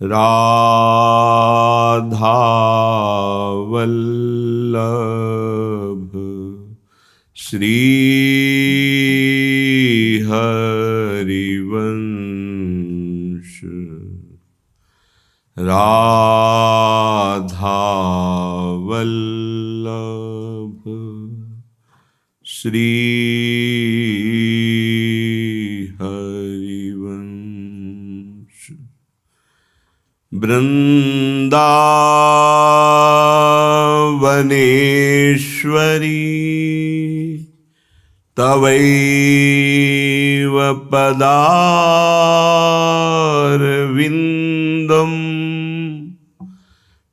राधा वल्लभ श्री हरिवंश। राधा वल्लभ श्री हरिवंश। वृंदावनेश्वरी तवैव पदारविन्दम्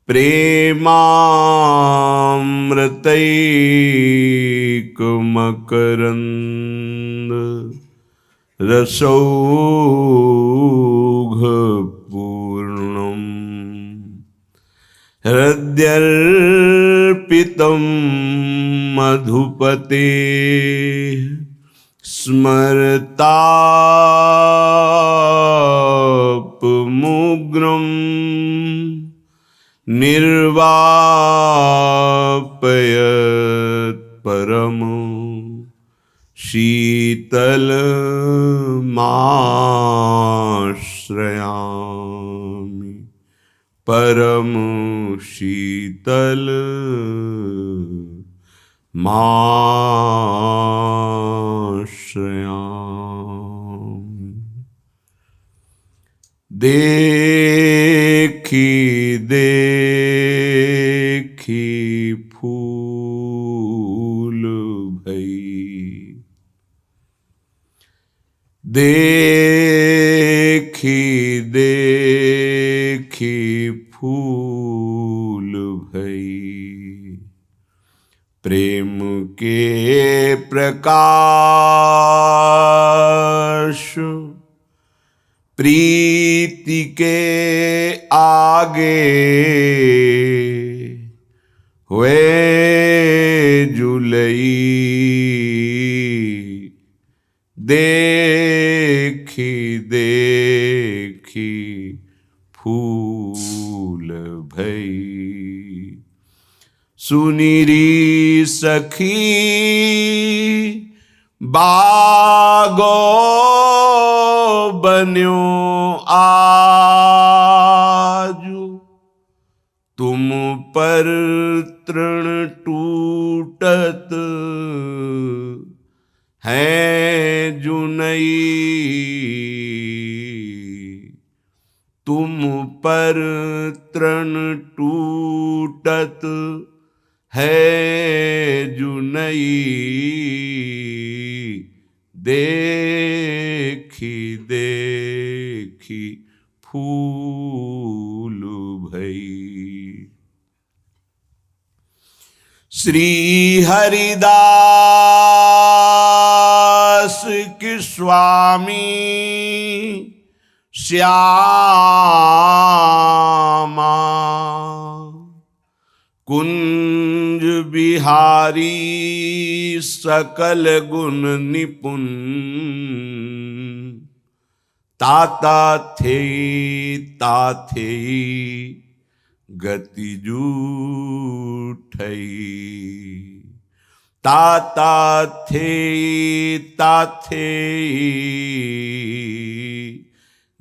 प्रेमामृतैकमकरन्द रसौघपूर्णम्। हृद्यर्पितं मधुपते स्मरतापमुग्रं निर्वापयत् परम शीतलमाश्रयामि। परम शीतल माश्रयामि। देखी देखी फूल भई, देखी देखी फूल भई। प्रेम के प्रकाश प्रीति के आगे हुए जुलई। देखी देखी फूल भई। सुनिरी सखी बागो बन्यो आजु, तुम पर तृण टूटत है जुनई। तुम पर तृण टूटत है जुनई। देखी देखी फूल भई। श्री हरिदास के स्वामी श्यामा, कुंज बिहारी सकल गुण निपुण। ताता थे गति जूठई। ताता थे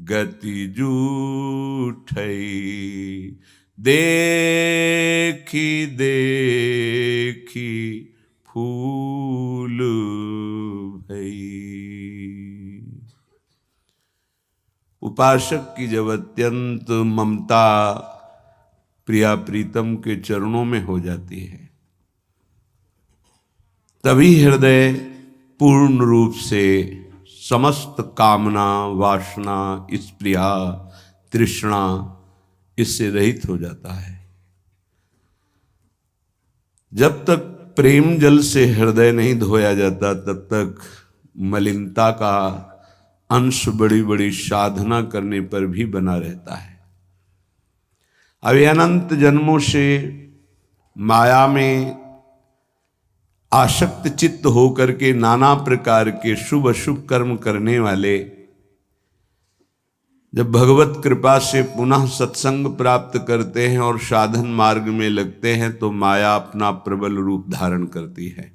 गति जूठई। देखी देखी फूल भई। उपासक की जब अत्यंत ममता प्रिया प्रीतम के चरणों में हो जाती है, तभी हृदय पूर्ण रूप से समस्त कामना वासना स्पृहा तृष्णा इससे रहित हो जाता है। जब तक प्रेम जल से हृदय नहीं धोया जाता, तब तक मलिनता का अंश बड़ी बड़ी साधना करने पर भी बना रहता है। अभी अनंत जन्मों से माया में आसक्त चित्त होकर के नाना प्रकार के शुभ अशुभ कर्म करने वाले जब भगवत कृपा से पुनः सत्संग प्राप्त करते हैं और साधन मार्ग में लगते हैं तो माया अपना प्रबल रूप धारण करती है।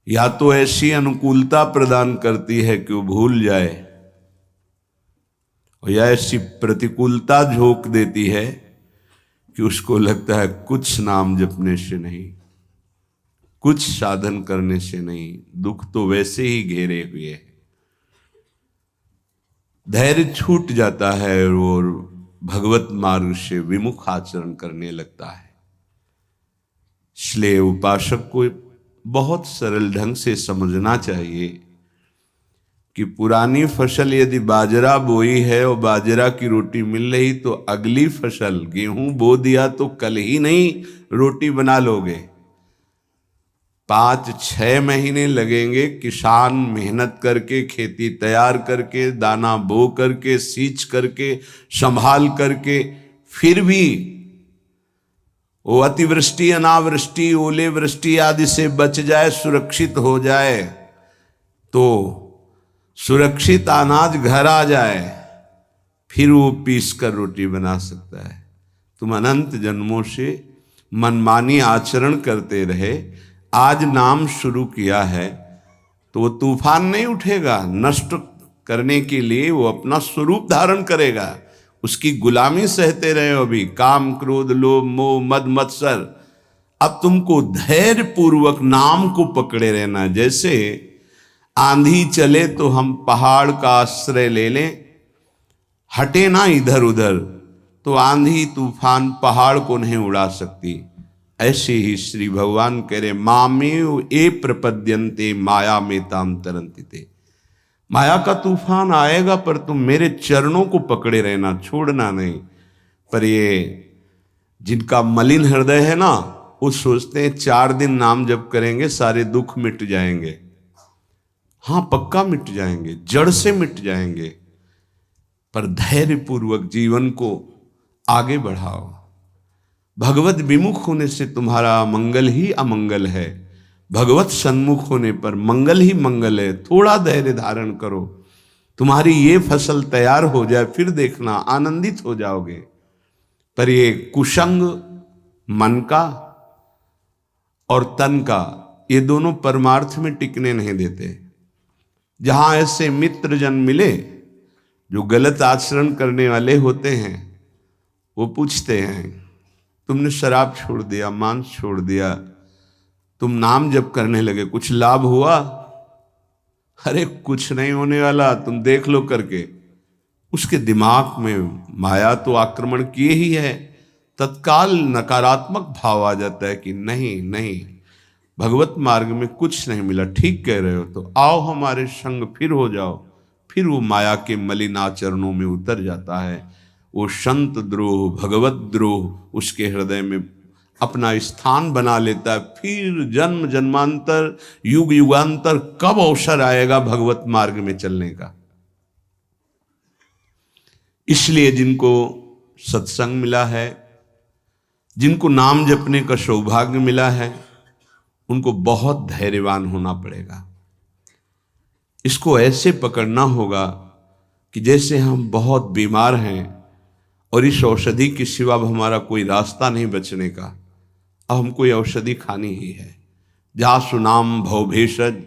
या तो ऐसी अनुकूलता प्रदान करती है कि वो भूल जाए, और या ऐसी प्रतिकूलता झोंक देती है कि उसको लगता है कुछ नाम जपने से नहीं, कुछ साधन करने से नहीं, दुख तो वैसे ही घेरे हुए है। धैर्य छूट जाता है और भगवत मार्ग से विमुख आचरण करने लगता है। इसलिए उपासक को बहुत सरल ढंग से समझना चाहिए कि पुरानी फसल यदि बाजरा बोई है और बाजरा की रोटी मिल रही, तो अगली फसल गेहूं बो दिया तो कल ही नहीं रोटी बना लोगे। 5-6 महीने लगेंगे किसान मेहनत करके, खेती तैयार करके, दाना बो करके, सींच करके, संभाल करके, फिर भी वो अतिवृष्टि, अनावृष्टि, ओले वृष्टि आदि से बच जाए, सुरक्षित हो जाए, तो सुरक्षित अनाज घर आ जाए, फिर वो पीस कर रोटी बना सकता है। तुम अनंत जन्मों से मनमानी आचरण करते रहे, आज नाम शुरू किया है तो वो तूफान नहीं उठेगा, नष्ट करने के लिए वो अपना स्वरूप धारण करेगा। उसकी गुलामी सहते रहे हो अभी, काम क्रोध लोभ मोह मद मत्सर। अब तुमको धैर्य पूर्वक नाम को पकड़े रहना। जैसे आंधी चले तो हम पहाड़ का आश्रय ले लें, हटे ना इधर उधर, तो आंधी तूफान पहाड़ को नहीं उड़ा सकती। ऐसे ही श्री भगवान कह रहे मामेव ए प्रपद्यन्ते माया में ताम तरंति ते। माया का तूफान आएगा पर तुम मेरे चरणों को पकड़े रहना, छोड़ना नहीं। पर ये जिनका मलिन हृदय है ना, वो सोचते हैं 4 दिन नाम जप करेंगे सारे दुख मिट जाएंगे। हाँ, पक्का मिट जाएंगे, जड़ से मिट जाएंगे, पर धैर्य पूर्वक जीवन को आगे बढ़ाओ। भगवत विमुख होने से तुम्हारा मंगल ही अमंगल है, भगवत सन्मुख होने पर मंगल ही मंगल है। थोड़ा धैर्य धारण करो, तुम्हारी ये फसल तैयार हो जाए, फिर देखना आनंदित हो जाओगे। पर ये कुसंग मन का और तन का, ये दोनों परमार्थ में टिकने नहीं देते। जहां ऐसे मित्र जन मिले जो गलत आचरण करने वाले होते हैं, वो पूछते हैं तुमने शराब छोड़ दिया, मांस छोड़ दिया, तुम नाम जप करने लगे, कुछ लाभ हुआ? अरे कुछ नहीं होने वाला, तुम देख लो करके। उसके दिमाग में माया तो आक्रमण किए ही है, तत्काल नकारात्मक भाव आ जाता है कि नहीं नहीं, भगवत मार्ग में कुछ नहीं मिला, ठीक कह रहे हो, तो आओ हमारे संग फिर हो जाओ। फिर वो माया के मलिन आचरणों में उतर जाता है। वो संत द्रोह, भगवत द्रोह उसके हृदय में अपना स्थान बना लेता है। फिर जन्म जन्मांतर, युग युगांतर कब अवसर आएगा भगवत मार्ग में चलने का। इसलिए जिनको सत्संग मिला है, जिनको नाम जपने का सौभाग्य मिला है, उनको बहुत धैर्यवान होना पड़ेगा। इसको ऐसे पकड़ना होगा कि जैसे हम बहुत बीमार हैं और इस औषधि के सिवा अब हमारा कोई रास्ता नहीं बचने का, अब हमको ये औषधि खानी ही है। जासु नाम भवभेषज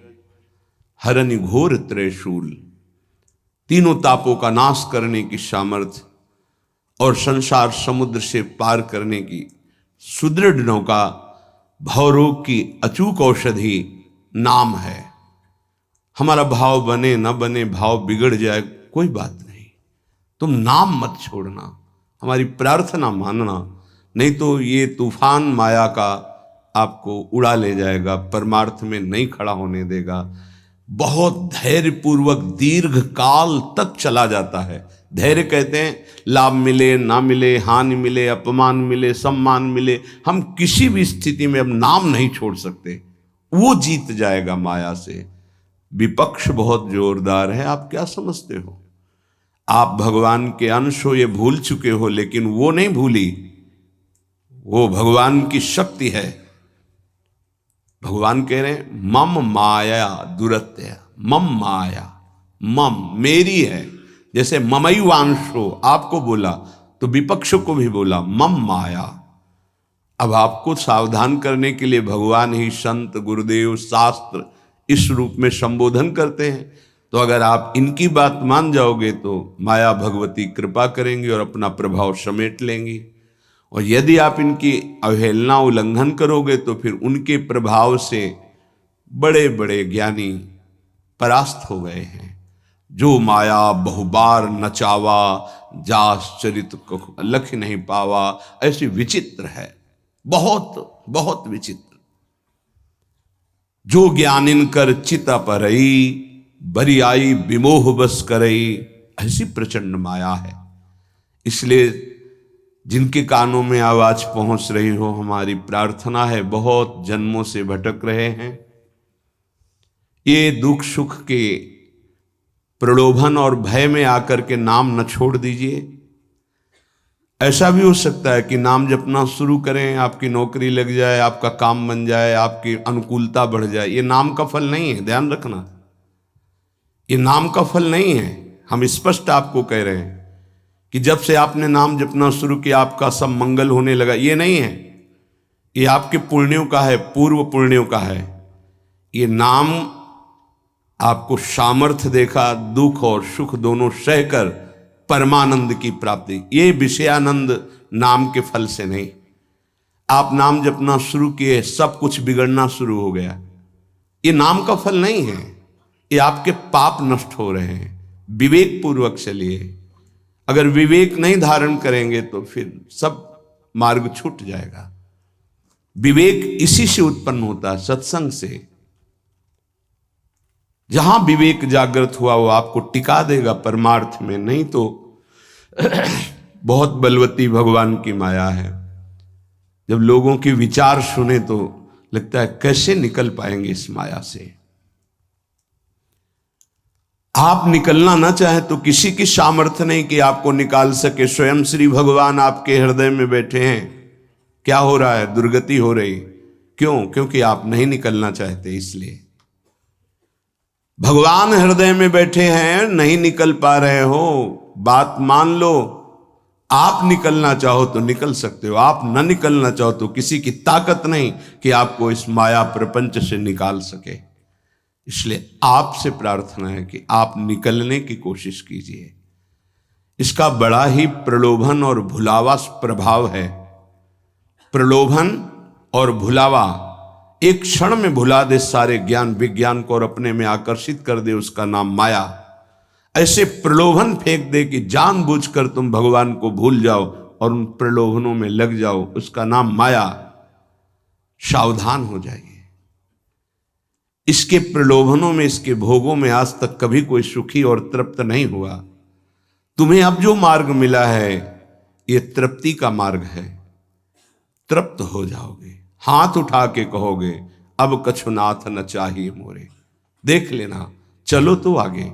हरनि घोर त्रयशूल, तीनों तापों का नाश करने की सामर्थ्य और संसार समुद्र से पार करने की सुदृढ़ नौका, भवरोग की अचूक औषधि नाम है। हमारा भाव बने न बने, भाव बिगड़ जाए, कोई बात नहीं, तुम नाम मत छोड़ना, हमारी प्रार्थना मानना, नहीं तो ये तूफान माया का आपको उड़ा ले जाएगा, परमार्थ में नहीं खड़ा होने देगा। बहुत धैर्यपूर्वक दीर्घ काल तक चला जाता है। धैर्य कहते हैं लाभ मिले ना मिले, हानि मिले, अपमान मिले, सम्मान मिले, हम किसी भी स्थिति में अब नाम नहीं छोड़ सकते। वो जीत जाएगा माया से। विपक्ष बहुत जोरदार है, आप क्या समझते हो? आप भगवान के अंश हो, ये भूल चुके हो, लेकिन वो नहीं भूली, वो भगवान की शक्ति है। भगवान कह रहे हैं मम माया दुरत्य, मम माया, मम मेरी है। जैसे ममई वांशो आपको बोला तो विपक्ष को भी बोला मम माया। अब आपको सावधान करने के लिए भगवान ही संत गुरुदेव शास्त्र इस रूप में संबोधन करते हैं। तो अगर आप इनकी बात मान जाओगे तो माया भगवती कृपा करेंगी और अपना प्रभाव समेट लेंगी, और यदि आप इनकी अवहेलना उल्लंघन करोगे तो फिर उनके प्रभाव से बड़े बड़े ज्ञानी परास्त हो गए हैं। जो माया बहुबार नचावा, जास चरित को लख नहीं पावा, ऐसी विचित्र है, बहुत बहुत विचित्र। जो ज्ञानिन कर चिता परई, बरियाई विमोह बस करई, ऐसी प्रचंड माया है। इसलिए जिनके कानों में आवाज पहुंच रही हो, हमारी प्रार्थना है, बहुत जन्मों से भटक रहे हैं, ये दुख सुख के प्रलोभन और भय में आकर के नाम न छोड़ दीजिए। ऐसा भी हो सकता है कि नाम जपना शुरू करें, आपकी नौकरी लग जाए, आपका काम बन जाए, आपकी अनुकूलता बढ़ जाए। ये नाम का फल नहीं है, ध्यान रखना, ये नाम का फल नहीं है। हम स्पष्ट आपको कह रहे हैं कि जब से आपने नाम जपना शुरू किया आपका सब मंगल होने लगा, ये नहीं है। ये आपके पुण्यों का है, पूर्व पुण्यों का है। ये नाम आपको सामर्थ्य देखा, दुख और सुख दोनों सहकर परमानंद की प्राप्ति। ये विषयानंद नाम के फल से नहीं। आप नाम जपना शुरू किए, सब कुछ बिगड़ना शुरू हो गया, ये नाम का फल नहीं है। ये आपके पाप नष्ट हो रहे हैं। विवेक पूर्वक चलिए। अगर विवेक नहीं धारण करेंगे तो फिर सब मार्ग छूट जाएगा। विवेक इसी से उत्पन्न होता है, सत्संग से। जहां विवेक जागृत हुआ वो आपको टिका देगा परमार्थ में, नहीं तो बहुत बलवती भगवान की माया है। जब लोगों के विचार सुने तो लगता है कैसे निकल पाएंगे इस माया से। आप निकलना ना चाहे तो किसी की सामर्थ्य नहीं कि आपको निकाल सके। स्वयं श्री भगवान आपके हृदय में बैठे हैं। क्या हो रहा है? दुर्गति हो रही। क्यों? क्योंकि आप नहीं निकलना चाहते, इसलिए। भगवान हृदय में बैठे हैं, नहीं निकल पा रहे हो, बात मान लो। आप निकलना चाहो तो निकल सकते हो, आप न निकलना चाहो तो किसी की ताकत नहीं कि आपको इस माया प्रपंच से निकाल सके। इसलिए आपसे प्रार्थना है कि आप निकलने की कोशिश कीजिए। इसका बड़ा ही प्रलोभन और भुलावा प्रभाव है। प्रलोभन और भुलावा एक क्षण में भुला दे सारे ज्ञान विज्ञान को और अपने में आकर्षित कर दे, उसका नाम माया। ऐसे प्रलोभन फेंक दे कि जानबूझकर तुम भगवान को भूल जाओ और उन प्रलोभनों में लग जाओ, उसका नाम माया। सावधान हो जाइए। इसके प्रलोभनों में, इसके भोगों में आज तक कभी कोई सुखी और तृप्त नहीं हुआ। तुम्हें अब जो मार्ग मिला है ये तृप्ति का मार्ग है। तृप्त हो जाओगे, हाथ उठा के कहोगे अब कछुनाथ न चाहिए मोरे। देख लेना, चलो तो आगे।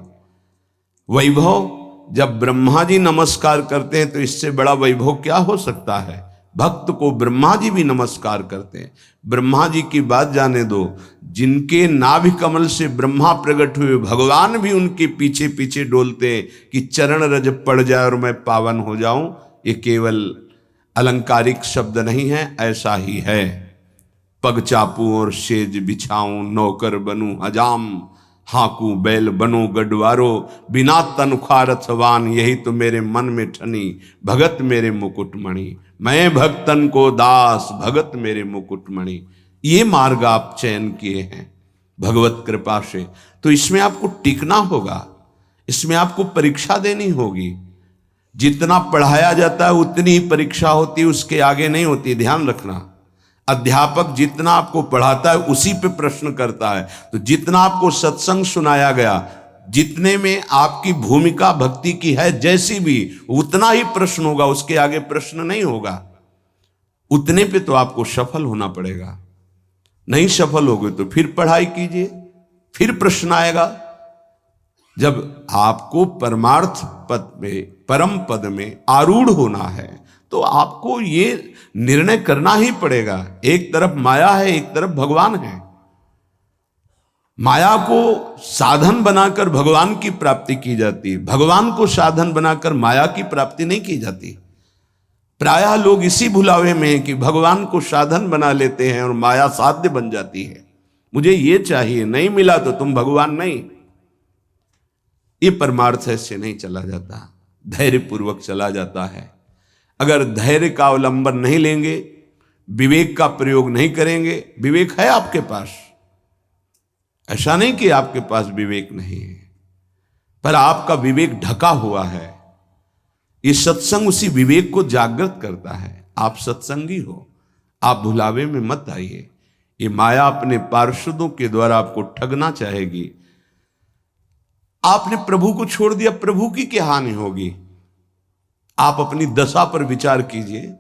वैभव, जब ब्रह्मा जी नमस्कार करते हैं तो इससे बड़ा वैभव क्या हो सकता है। भक्त को ब्रह्मा जी भी नमस्कार करते हैं। ब्रह्मा जी की बात जाने दो, जिनके नाभि कमल से ब्रह्मा प्रकट हुए, भगवान भी उनके पीछे पीछे डोलते हैं कि चरण रज पड़ जाए और मैं पावन हो जाऊं। ये केवल अलंकारिक शब्द नहीं है, ऐसा ही है। पग चापू और सेज बिछाऊं, नौकर बनूं हजाम, हाकू बैल बनो गडवारो, बिना तनख्वारथवान, यही तो मेरे मन में ठनी, भगत मेरे मुकुटमणि। मैं भक्तन को दास, भगत मेरे मुकुटमणि। ये मार्ग आप चयन किए हैं भगवत कृपा से, तो इसमें आपको टिकना होगा, इसमें आपको परीक्षा देनी होगी। जितना पढ़ाया जाता है उतनी ही परीक्षा होती है, उसके आगे नहीं होती, ध्यान रखना। अध्यापक जितना आपको पढ़ाता है उसी पे प्रश्न करता है। तो जितना आपको सत्संग सुनाया गया, जितने में आपकी भूमिका भक्ति की है जैसी भी, उतना ही प्रश्न होगा, उसके आगे प्रश्न नहीं होगा। उतने पे तो आपको सफल होना पड़ेगा। नहीं सफल होगे तो फिर पढ़ाई कीजिए, फिर प्रश्न आएगा। जब आपको परमार्थ पद में, परम पद में आरूढ़ होना है तो आपको ये निर्णय करना ही पड़ेगा। एक तरफ माया है, एक तरफ भगवान है। माया को साधन बनाकर भगवान की प्राप्ति की जाती है, भगवान को साधन बनाकर माया की प्राप्ति नहीं की जाती। प्रायः लोग इसी भुलावे में हैं कि भगवान को साधन बना लेते हैं और माया साध्य बन जाती है। मुझे ये चाहिए, नहीं मिला तो तुम भगवान नहीं। ये परमार्थ ऐसे नहीं चला जाता, धैर्य पूर्वक चला जाता है। अगर धैर्य का अवलंबन नहीं लेंगे, विवेक का प्रयोग नहीं करेंगे, विवेक है आपके पास, ऐसा नहीं कि आपके पास विवेक नहीं है, पर आपका विवेक ढका हुआ है। ये सत्संग उसी विवेक को जागृत करता है। आप सत्संगी हो, आप भुलावे में मत आइए। ये माया अपने पार्षदों के द्वारा आपको ठगना चाहेगी। आपने प्रभु को छोड़ दिया, प्रभु की क्या हानि होगी? आप अपनी दशा पर विचार कीजिए,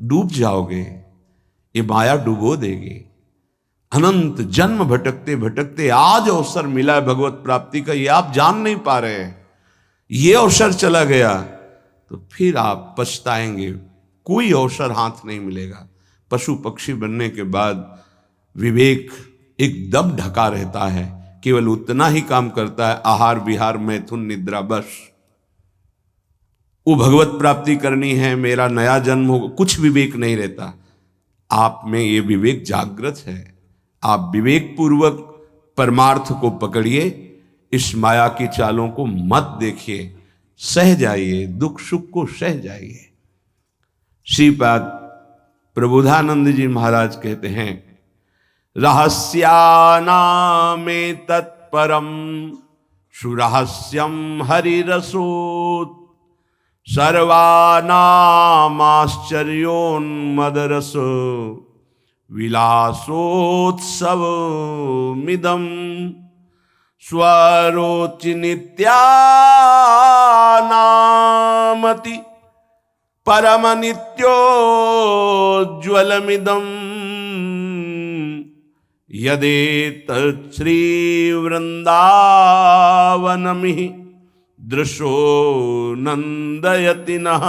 डूब जाओगे। ये माया डुबो देगी। अनंत जन्म भटकते भटकते आज अवसर मिला है भगवत प्राप्ति का, ये आप जान नहीं पा रहे हैं। ये अवसर चला गया तो फिर आप पछताएंगे, कोई अवसर हाथ नहीं मिलेगा। पशु पक्षी बनने के बाद विवेक एकदम ढका रहता है, केवल उतना ही काम करता है, आहार विहार मैथुन निद्रा, बस। वो भगवत प्राप्ति करनी है, मेरा नया जन्म होगा, कुछ विवेक नहीं रहता। आप में ये विवेक जागृत है। आप विवेक पूर्वक परमार्थ को पकड़िए, इस माया की चालों को मत देखिए, सह जाइए, दुख सुख को सह जाइए। श्रीपाद प्रबोधानंद जी महाराज कहते हैं, रहस्यानामे तत्परम सुरहस्यम हरिरसोत सर्वानामाश्चर्योन्मदरस विलासोत्सव मिदम स्वरोचि नित्यानामति परम नित्योज्ज्वलमिदं यदेतत् श्री वृंदावनमिहि दृशो नंदयति नः।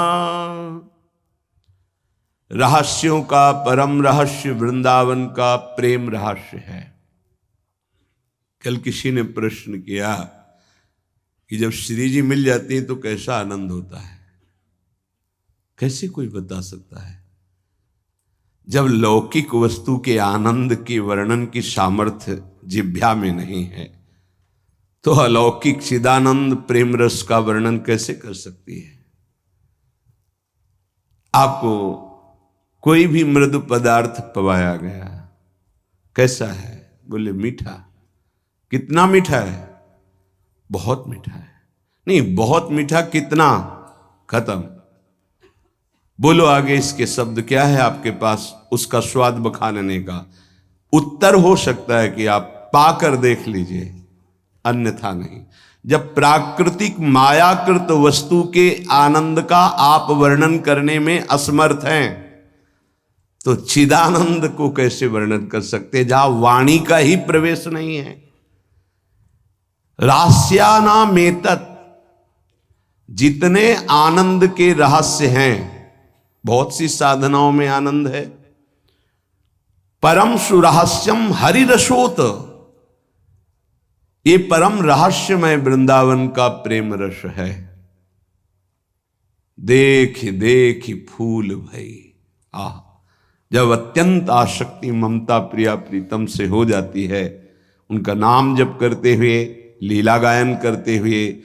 रहस्यों का परम रहस्य वृंदावन का प्रेम रहस्य है। कल किसी ने प्रश्न किया कि जब श्री जी मिल जाती हैं तो कैसा आनंद होता है? कैसे कोई बता सकता है? जब लौकिक वस्तु के आनंद के वर्णन की सामर्थ्य जिह्वा में नहीं है तो अलौकिक चिदानंद प्रेम रस का वर्णन कैसे कर सकती है? आपको कोई भी मृदु पदार्थ पवाया गया, कैसा है? बोले मीठा। कितना मीठा है? बहुत मीठा है। नहीं, बहुत मीठा कितना? खत्म। बोलो आगे इसके शब्द क्या है आपके पास उसका स्वाद बखानने का? उत्तर हो सकता है कि आप पाकर देख लीजिए, अन्यथा नहीं। जब प्राकृतिक मायाकृत वस्तु के आनंद का आप वर्णन करने में असमर्थ हैं तो चिदानंद को कैसे वर्णन कर सकते, जहां वाणी का ही प्रवेश नहीं है। रहस्यानामेतत्, जितने आनंद के रहस्य हैं, बहुत सी साधनाओं में आनंद है। परम सुरहस्यम हरिरसोत, ये परम रहस्यमय वृंदावन का प्रेम रस है। देख देख फूल भई। आह, जब अत्यंत आसक्ति ममता प्रिया प्रीतम से हो जाती है, उनका नाम जप करते हुए, लीला गायन करते हुए,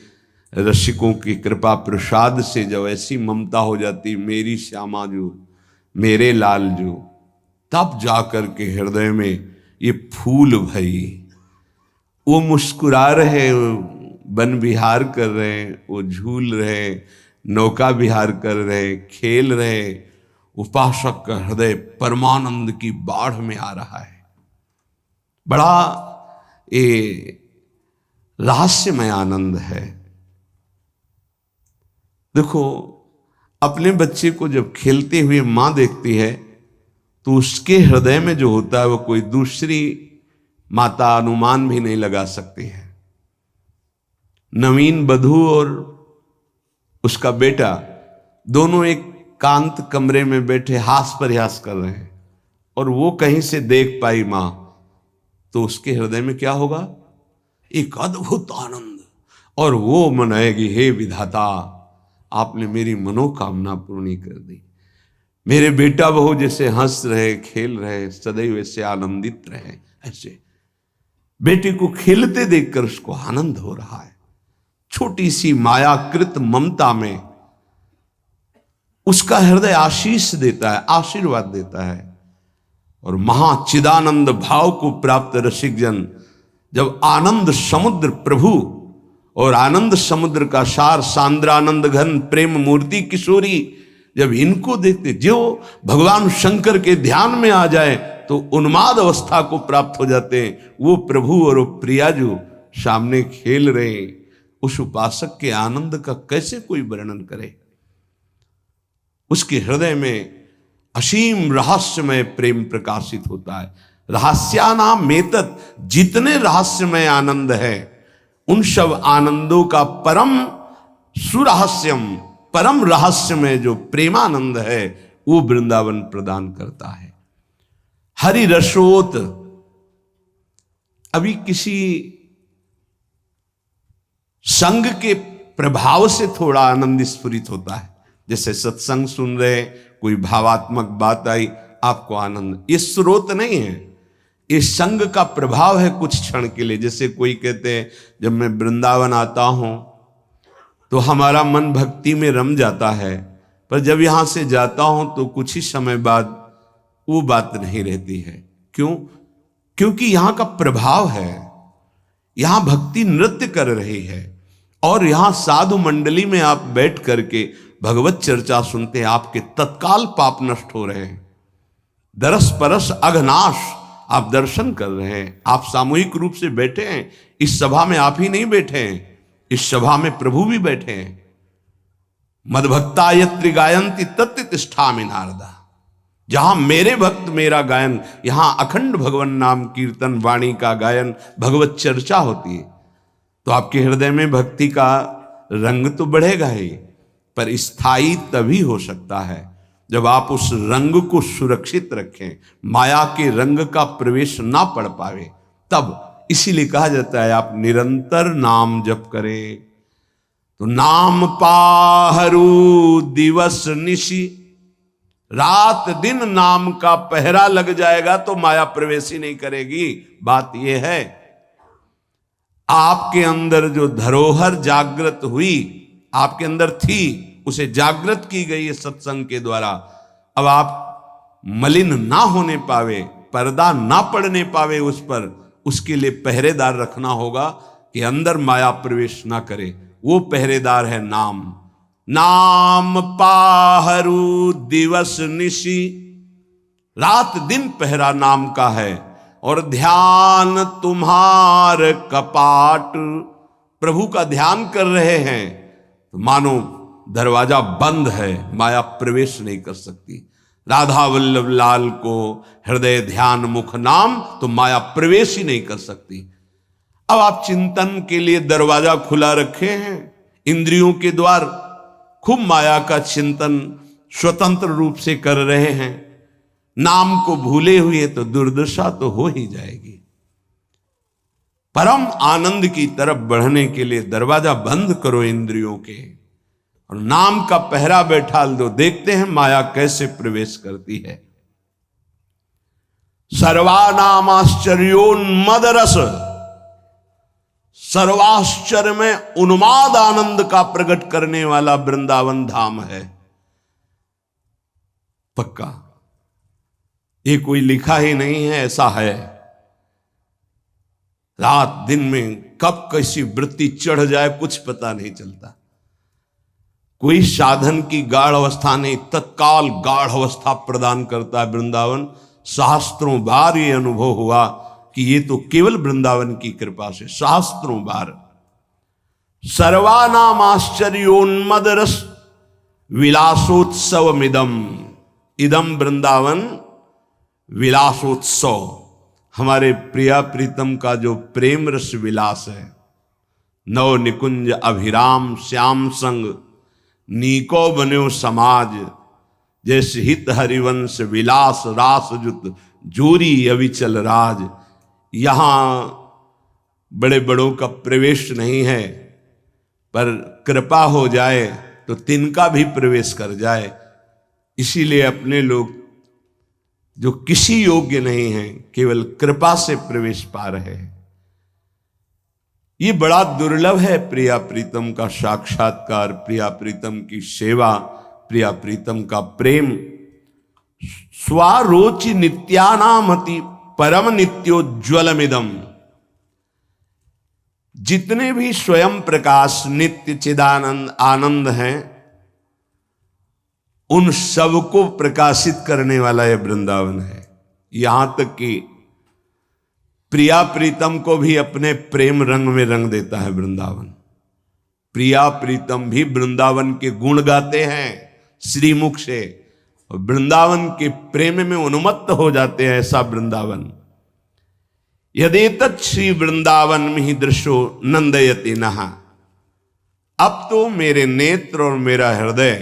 रसिकों की कृपा प्रसाद से जब ऐसी ममता हो जाती, मेरी श्यामा जो, मेरे लाल जो, तब जाकर के हृदय में ये फूल भई। वो मुस्कुरा रहे, वन विहार कर रहे, वो झूल रहे, नौका विहार कर रहे, खेल रहे, उपासक का हृदय परमानंद की बाढ़ में आ रहा है। बड़ा ये रहस्यमय आनंद है। देखो, अपने बच्चे को जब खेलते हुए मां देखती है तो उसके हृदय में जो होता है वो कोई दूसरी माता अनुमान भी नहीं लगा सकती है। नवीन बधू और उसका बेटा दोनों एक कांत कमरे में बैठे हास प्रयास कर रहे हैं और वो कहीं से देख पाई मां तो उसके हृदय में क्या होगा? एक अद्भुत आनंद, और वो मनाएगी, हे विधाता आपने मेरी मनोकामना पूर्ण कर दी। मेरे बेटा बहू जैसे हंस रहे, खेल रहे, सदैव ऐसे आनंदित रहे, ऐसे बेटे को खेलते देखकर उसको आनंद हो रहा है। छोटी सी मायाकृत ममता में उसका हृदय आशीष देता है, आशीर्वाद देता है। और महाचिदानंद भाव को प्राप्त रसिक जन जब आनंद समुद्र प्रभु और आनंद समुद्र का सार सांद्रानंद घन प्रेम मूर्ति किशोरी, जब इनको देखते, जो भगवान शंकर के ध्यान में आ जाए तो उन्माद अवस्था को प्राप्त हो जाते हैं। वो प्रभु और वो प्रिया जो सामने खेल रहे हैं, उस उपासक के आनंद का कैसे कोई वर्णन करे। उसके हृदय में असीम रहस्यमय प्रेम प्रकाशित होता है। रहस्यानाम मेतत, जितने रहस्यमय आनंद है उन सब आनंदों का परम सुरहस्यम, परम रहस्य में जो प्रेमानंद है वो वृंदावन प्रदान करता है। हरि रसोत, अभी किसी संग के प्रभाव से थोड़ा आनंद स्फुरित होता है। जैसे सत्संग सुन रहे, कोई भावात्मक बात आई, आपको आनंद, ये स्रोत नहीं है, ये संग का प्रभाव है कुछ क्षण के लिए। जैसे कोई कहते हैं जब मैं वृंदावन आता हूं तो हमारा मन भक्ति में रम जाता है, पर जब यहां से जाता हूं तो कुछ ही समय बाद वो बात नहीं रहती है। क्यों? क्योंकि यहां का प्रभाव है, यहां भक्ति नृत्य कर रही है, और यहां साधु मंडली में आप बैठ करके भगवत चर्चा सुनते हैं, आपके तत्काल पाप नष्ट हो रहे हैं। दरस परस अघनाश, आप दर्शन कर रहे हैं। आप सामूहिक रूप से बैठे हैं, इस सभा में आप ही नहीं बैठे हैं, इस सभा में प्रभु भी बैठे हैं। मदभक्ता यत्र गायन्ति तत्र तिष्ठामि नारदा, जहां मेरे भक्त मेरा गायन, यहां अखंड भगवान नाम कीर्तन, वाणी का गायन, भगवत चर्चा होती है, तो आपके हृदय में भक्ति का रंग तो बढ़ेगा ही, पर स्थायी तभी हो सकता है जब आप उस रंग को सुरक्षित रखें, माया के रंग का प्रवेश ना पड़ पावे तब। इसीलिए कहा जाता है आप निरंतर नाम जप करें तो नाम पाहरू दिवस निशि, रात दिन नाम का पहरा लग जाएगा तो माया प्रवेश ही नहीं करेगी। बात यह है, आपके अंदर जो धरोहर जागृत हुई, आपके अंदर थी, उसे जागृत की गई है सत्संग के द्वारा। अब आप मलिन ना होने पावे, पर्दा ना पड़ने पावे उस पर, उसके लिए पहरेदार रखना होगा कि अंदर माया प्रवेश ना करे। वो पहरेदार है नाम। नाम पाहरू दिवस निशि, रात दिन पहरा नाम का है। और ध्यान तुम्हार कपाट, प्रभु का ध्यान कर रहे हैं तो मानो दरवाजा बंद है, माया प्रवेश नहीं कर सकती। राधा वल्लभ लाल को हृदय ध्यान मुख नाम, तो माया प्रवेश ही नहीं कर सकती। अब आप चिंतन के लिए दरवाजा खुला रखे हैं, इंद्रियों के द्वार, खूब माया का चिंतन स्वतंत्र रूप से कर रहे हैं, नाम को भूले हुए तो दुर्दशा तो हो ही जाएगी। परम आनंद की तरफ बढ़ने के लिए दरवाजा बंद करो इंद्रियों के, और नाम का पहरा बैठा दो। देखते हैं माया कैसे प्रवेश करती है। सर्वानामाश्चर्योन्मद रस, सर्वाश्चर्य में उन्माद आनंद का प्रकट करने वाला वृंदावन धाम है। पक्का, ये कोई लिखा ही नहीं है, ऐसा है। रात दिन में कब कैसी वृत्ति चढ़ जाए कुछ पता नहीं चलता। कोई साधन की गाढ़ अवस्था नहीं, तत्काल गाढ़ अवस्था प्रदान करता है वृंदावन। सहस्त्रों बार ये अनुभव हुआ कि ये तो केवल वृंदावन की कृपा से, सहस्त्रों बार। सर्वानाम आश्चर्योन्मद रस विलासोत्सवमिदम, इदम वृंदावन विलासोत्सव, हमारे प्रिया प्रीतम का जो प्रेम रस विलास है। नव निकुंज अभिराम श्याम संग, नीको बन्यो समाज, जैसे हित हरिवंश विलास रास जुत, जोरी अविचल राज। यहाँ बड़े बड़ों का प्रवेश नहीं है, पर कृपा हो जाए तो तिनका भी प्रवेश कर जाए। इसीलिए अपने लोग जो किसी योग्य नहीं हैं, केवल कृपा से प्रवेश पा रहे हैं। ये बड़ा दुर्लभ है प्रिया प्रीतम का साक्षात्कार, प्रिया प्रीतम की सेवा, प्रिया प्रीतम का प्रेम। स्वारोचि नित्यानामति परम नित्योज्वलमिदम। जितने भी स्वयं प्रकाश नित्य चिदानंद आनंद हैं, उन सबको प्रकाशित करने वाला यह वृंदावन है। यहां तक कि प्रिया प्रीतम को भी अपने प्रेम रंग में रंग देता है वृंदावन। प्रिया प्रीतम भी वृंदावन के गुण गाते हैं श्रीमुख से, और वृंदावन के प्रेम में उन्मत्त हो जाते हैं। ऐसा वृंदावन यदेतत् श्री वृंदावन में ही दृश्यो नंदयति नहा। अब तो मेरे नेत्र और मेरा हृदय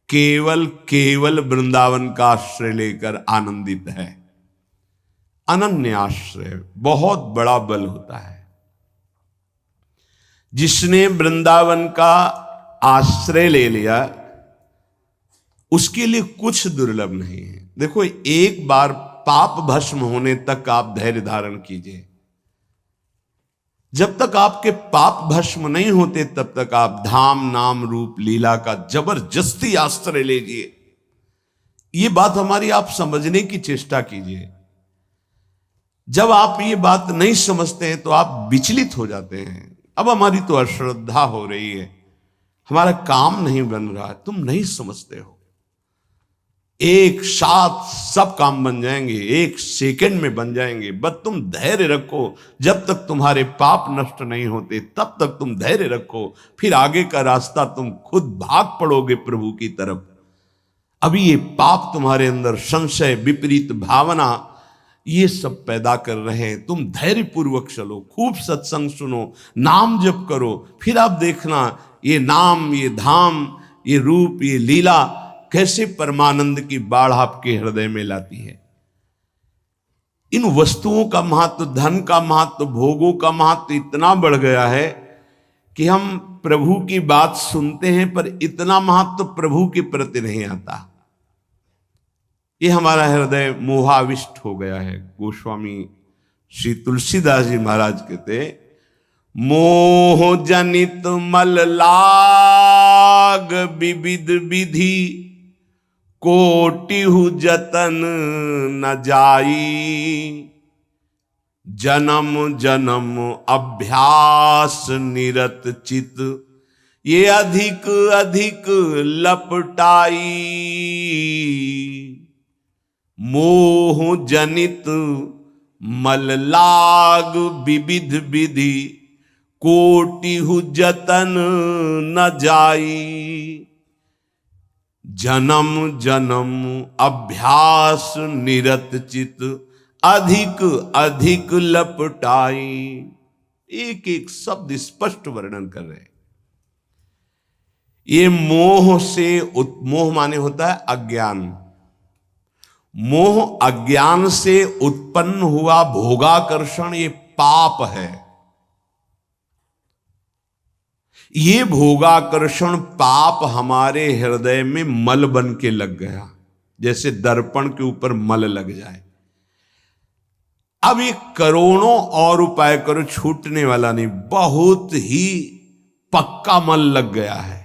केवल केवल वृंदावन का आश्रय लेकर आनंदित है। अनन्य आश्रय बहुत बड़ा बल होता है। जिसने वृंदावन का आश्रय ले लिया, उसके लिए कुछ दुर्लभ नहीं है। देखो, एक बार पाप भस्म होने तक आप धैर्य धारण कीजिए। जब तक आपके पाप भस्म नहीं होते, तब तक आप धाम नाम रूप लीला का जबरदस्ती आश्रय लीजिए। ये बात हमारी आप समझने की चेष्टा कीजिए। जब आप ये बात नहीं समझते हैं तो आप विचलित हो जाते हैं। अब हमारी तो अश्रद्धा हो रही है, हमारा काम नहीं बन रहा है। तुम नहीं समझते हो, एक साथ सब काम बन जाएंगे, एक सेकंड में बन जाएंगे। बस तुम धैर्य रखो। जब तक तुम्हारे पाप नष्ट नहीं होते, तब तक तुम धैर्य रखो। फिर आगे का रास्ता तुम खुद भाग पड़ोगे प्रभु की तरफ। अभी ये पाप तुम्हारे अंदर संशय, विपरीत भावना, ये सब पैदा कर रहे हैं। तुम धैर्य पूर्वक चलो, खूब सत्संग सुनो, नाम जप करो। फिर आप देखना ये नाम, ये धाम, ये रूप, ये लीला कैसे परमानंद की बाढ़ आपके हृदय में लाती है। इन वस्तुओं का महत्व, धन का महत्व, भोगों का महत्व इतना बढ़ गया है कि हम प्रभु की बात सुनते हैं, पर इतना महत्व प्रभु के प्रति नहीं आता। ये हमारा हृदय मोहाविष्ट हो गया है। गोस्वामी श्री तुलसीदास जी महाराज कहते, मोह जनित मल लाग विविध विधि, कोटिहु जतन न जाई। जन्म जन्म अभ्यास निरत चित, ये अधिक अधिक लपटाई। मोह जनित मल लाग विविध विधि, कोटिहु जतन न जाई। जन्म जन्म अभ्यास निरत चित, अधिक अधिक लपटाई। एक एक शब्द स्पष्ट वर्णन कर रहे हैं। ये मोह से, मोह माने होता है अज्ञान। मोह अज्ञान से उत्पन्न हुआ भोगाकर्षण, ये पाप है। ये भोगाकर्षण पाप हमारे हृदय में मल बन के लग गया, जैसे दर्पण के ऊपर मल लग जाए। अब ये करोड़ों और उपाय करो, छूटने वाला नहीं। बहुत ही पक्का मल लग गया है।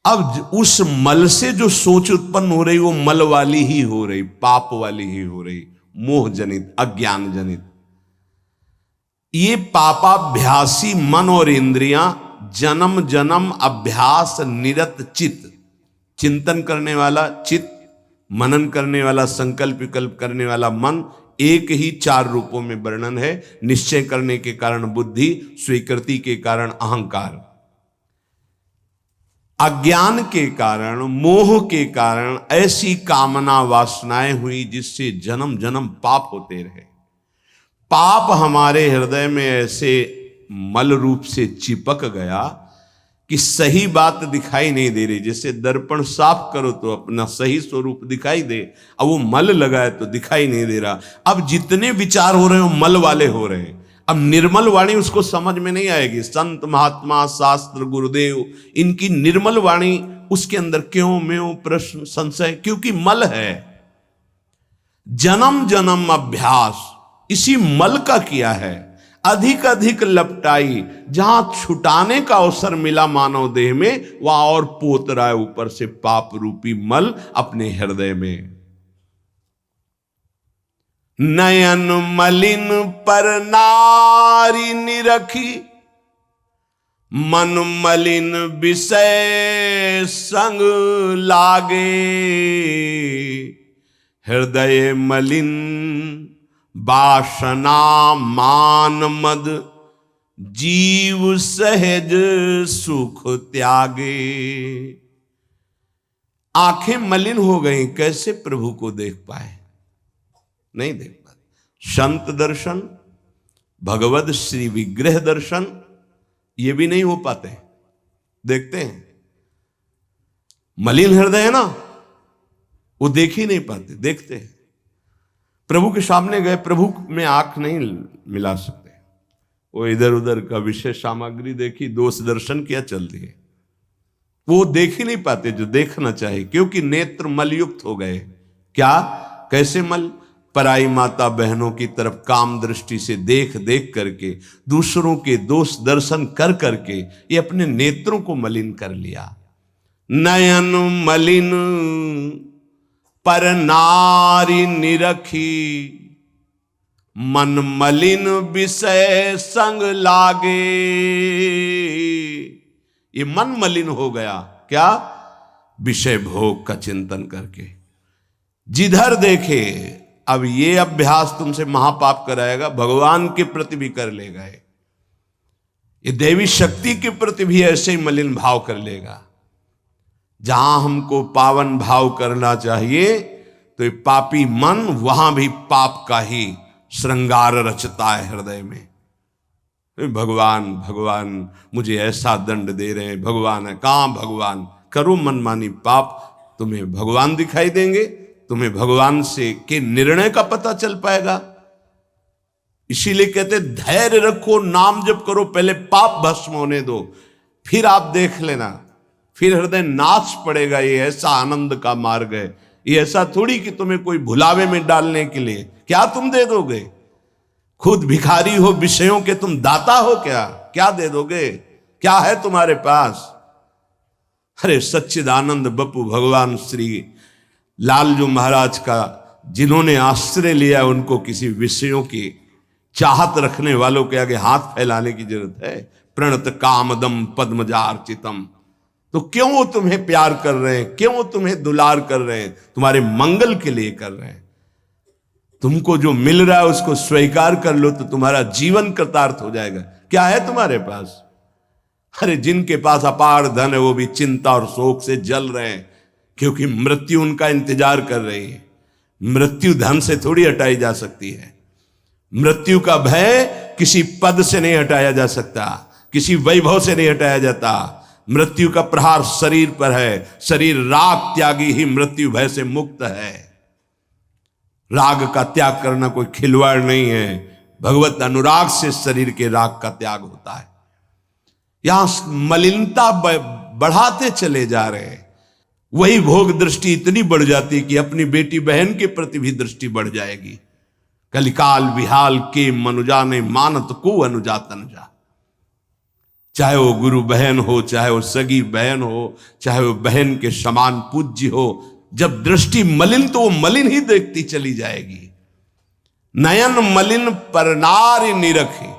अब उस मल से जो सोच उत्पन्न हो रही, वो मल वाली ही हो रही, पाप वाली ही हो रही, मोह जनित, अज्ञान जनित। ये पापाभ्यासी मन और इंद्रियां जन्म जन्म अभ्यास निरत चित्त, चिंतन करने वाला चित्त, मनन करने वाला, संकल्प विकल्प करने वाला मन, एक ही चार रूपों में वर्णन है। निश्चय करने के कारण बुद्धि, स्वीकृति के कारण अहंकार, अज्ञान के कारण, मोह के कारण ऐसी कामना वासनाएं हुई जिससे जन्म जन्म पाप होते रहे। पाप हमारे हृदय में ऐसे मल रूप से चिपक गया कि सही बात दिखाई नहीं दे रही। जैसे दर्पण साफ करो तो अपना सही स्वरूप दिखाई दे, अब वो मल लगा है तो दिखाई नहीं दे रहा। अब जितने विचार हो रहे हो मल वाले हो रहे हैं। अब निर्मल वाणी उसको समझ में नहीं आएगी। संत महात्मा शास्त्र गुरुदेव इनकी निर्मल वाणी उसके अंदर क्यों म्यों प्रश्न संशय, क्योंकि मल है। जन्म जन्म अभ्यास इसी मल का किया है, अधिक अधिक लपटाई। जहां छुटाने का अवसर मिला मानव देह में, वहां और पोत रहा है ऊपर से पाप रूपी मल अपने हृदय में। नयन मलिन पर नारी निरखी, मन मलिन विषय संग लागे। हृदय मलिन वासना मान मद, जीव सहज सुख त्यागे। आंखें मलिन हो गई, कैसे प्रभु को देख पाए? नहीं देख पाते। संत दर्शन, भगवत श्री विग्रह दर्शन, ये भी नहीं हो पाते। देखते हैं मलिन हृदय है ना, वो देख ही नहीं पाते। देखते हैं प्रभु के सामने गए, प्रभु में आंख नहीं मिला सकते। वो इधर उधर का विषय सामग्री देखी, दोष दर्शन किया, चल दिए। वो देख ही नहीं पाते जो देखना चाहिए, क्योंकि नेत्र मलयुक्त हो गए। क्या? कैसे मल? पराई माता बहनों की तरफ काम दृष्टि से देख देख करके, दूसरों के दोष दर्शन कर करके ये अपने नेत्रों को मलिन कर लिया। नयन मलिन पर नारी निरखी, मन मलिन विषय संग लागे। ये मन मलिन हो गया। क्या? विषय भोग का चिंतन करके जिधर देखे। अब ये अभ्यास तुमसे महापाप कराएगा, भगवान के प्रति भी कर लेगा। ये देवी शक्ति के प्रति भी ऐसे ही मलिन भाव कर लेगा। जहां हमको पावन भाव करना चाहिए तो ये पापी मन वहां भी पाप का ही श्रृंगार रचता है हृदय में। भगवान भगवान मुझे ऐसा दंड दे रहे हैं, भगवान है। कहां भगवान? करो मनमानी पाप, तुम्हें भगवान दिखाई देंगे, तुम्हें भगवान से के निर्णय का पता चल पाएगा। इसीलिए कहते धैर्य रखो, नाम जप करो, पहले पाप भस्म होने दो, फिर आप देख लेना, फिर हृदय नाच पड़ेगा। ये ऐसा आनंद का मार्ग है। ये ऐसा थोड़ी कि तुम्हें कोई भुलावे में डालने के लिए क्या तुम दे दोगे? खुद भिखारी हो, विषयों के तुम दाता हो। क्या दे दोगे? क्या है तुम्हारे पास? अरे सच्चिदानंद बप्पू भगवान श्री लालजू महाराज का जिन्होंने आश्रय लिया, उनको किसी विषयों की चाहत रखने वालों के आगे हाथ फैलाने की जरूरत है? प्रणत कामदम पद्मजार्चितम। तो क्यों वो तुम्हें प्यार कर रहे हैं? क्यों वो तुम्हें दुलार कर रहे हैं? तुम्हारे मंगल के लिए कर रहे हैं। तुमको जो मिल रहा है उसको स्वीकार कर लो तो तुम्हारा जीवन कृतार्थ हो जाएगा। क्या है तुम्हारे पास? अरे जिनके पास अपार धन है वो भी चिंता और शोक से जल रहे हैं, क्योंकि मृत्यु उनका इंतजार कर रही है। मृत्यु धन से थोड़ी हटाई जा सकती है। मृत्यु का भय किसी पद से नहीं हटाया जा सकता, किसी वैभव से नहीं हटाया जाता। मृत्यु का प्रहार शरीर पर है। शरीर राग त्यागी ही मृत्यु भय से मुक्त है। राग का त्याग करना कोई खिलवाड़ नहीं है। भगवत अनुराग से शरीर के राग का त्याग होता है। यहां मलिनता बढ़ाते चले जा रहे हैं। वही भोग दृष्टि इतनी बढ़ जाती है कि अपनी बेटी बहन के प्रति भी दृष्टि बढ़ जाएगी। कलिकाल विहाल के मनुजा ने मानत को अनुजा तनुजा। चाहे वो गुरु बहन हो, चाहे वो सगी बहन हो, चाहे वो बहन के समान पूज्य हो, जब दृष्टि मलिन तो वो मलिन ही देखती चली जाएगी। नयन मलिन पर नारी निरखे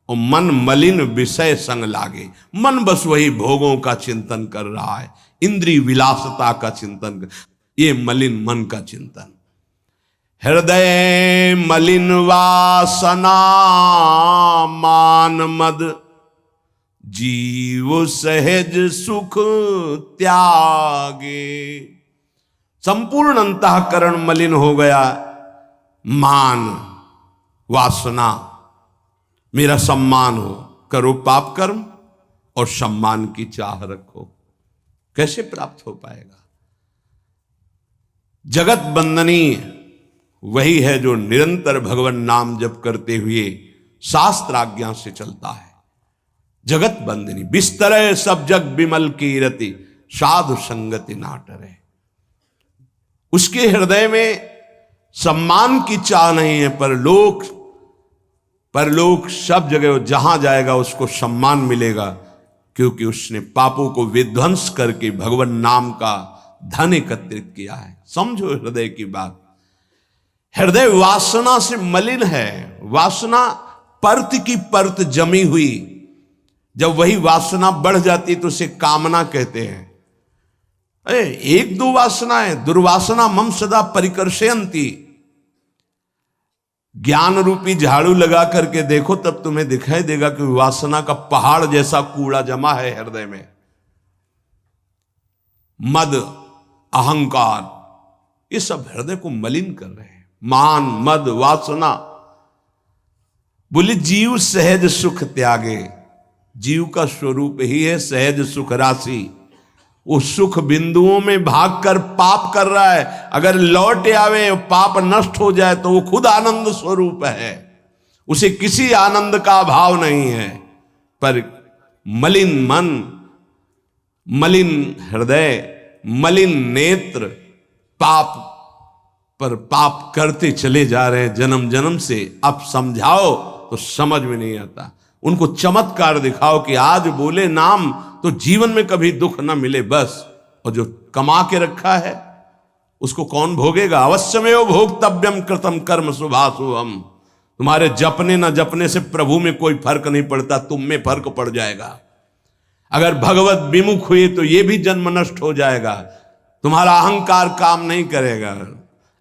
और मन मलिन विषय संग लागे। मन बस वही भोगों का चिंतन कर रहा है, इंद्रिय विलासता का चिंतन कर, ये मलिन मन का चिंतन। हृदय मलिन वासना मान मद, जीव सहज सुख त्यागे। संपूर्ण अंतःकरण मलिन हो गया। मान वासना, मेरा सम्मान हो, करो पाप कर्म, और सम्मान की चाह रखो, कैसे प्राप्त हो पाएगा? जगत बंदनीय वही है जो निरंतर भगवान नाम जप करते हुए शास्त्र आज्ञा से चलता है। जगत बंदनी बिस्तर सब जग बिमल की रति, साधु संगति ना टरे। उसके हृदय में सम्मान की चाह नहीं है, परलोक सब जगह जहां जाएगा उसको सम्मान मिलेगा, क्योंकि उसने पापों को विध्वंस करके भगवान नाम का धन एकत्रित किया है। समझो हृदय की बात। हृदय वासना से मलिन है, वासना परत की परत जमी हुई। जब वही वासना बढ़ जाती तो उसे कामना कहते हैं। अरे एक दो वासनाएं, दुर्वासना मम सदा परिकर्षयन्ति। ज्ञान रूपी झाड़ू लगा करके देखो तब तुम्हें दिखाई देगा कि वासना का पहाड़ जैसा कूड़ा जमा है हृदय में। मद, अहंकार, ये सब हृदय को मलिन कर रहे हैं। मान, मद, वासना। बोले जीव सहज सुख त्यागे। जीव का स्वरूप ही है सहज सुख राशि। वो सुख बिंदुओं में भागकर पाप कर रहा है, अगर लौट आवे पाप नष्ट हो जाए तो वो खुद आनंद स्वरूप है, उसे किसी आनंद का अभाव नहीं है। पर मलिन मन, मलिन हृदय, मलिन नेत्र पाप पर पाप करते चले जा रहे हैं जन्म जन्म से। अब समझाओ तो समझ में नहीं आता। उनको चमत्कार दिखाओ कि आज बोले नाम तो जीवन में कभी दुख ना मिले बस। और जो कमा के रखा है उसको कौन भोगेगा? अवश्यमेव भोक्तव्यम कृतम कर्म शुभाशुभम। तुम्हारे जपने ना जपने से प्रभु में कोई फर्क नहीं पड़ता, तुम में फर्क पड़ जाएगा। अगर भगवत विमुख हुए तो ये भी जन्म नष्ट हो जाएगा। तुम्हारा अहंकार काम नहीं करेगा।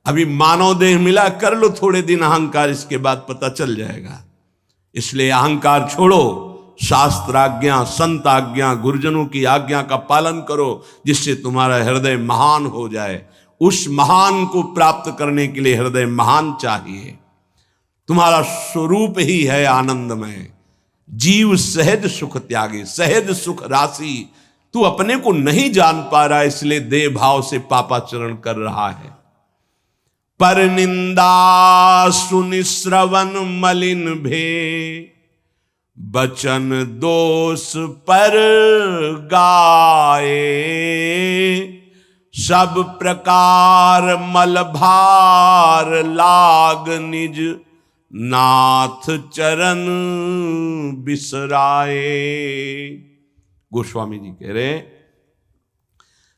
अभी मानव देह मिला, कर लो थोड़े दिन अहंकार, इसके बाद पता चल जाएगा। इसलिए अहंकार छोड़ो, शास्त्र आज्ञा, संत आज्ञा, गुरुजनों की आज्ञा का पालन करो, जिससे तुम्हारा हृदय महान हो जाए। उस महान को प्राप्त करने के लिए हृदय महान चाहिए। तुम्हारा स्वरूप ही है आनंदमय। जीव सहज सुख त्यागे, सहज सुख राशि। तू अपने को नहीं जान पा रहा, इसलिए देह भाव से पापाचरण कर रहा है। पर निंदा सुनि श्रवण मलिन भे, बचन दोष पर गाए। सब प्रकार मल भार लाग, निज नाथ चरण बिसराए। गोस्वामी जी कह रहे हैं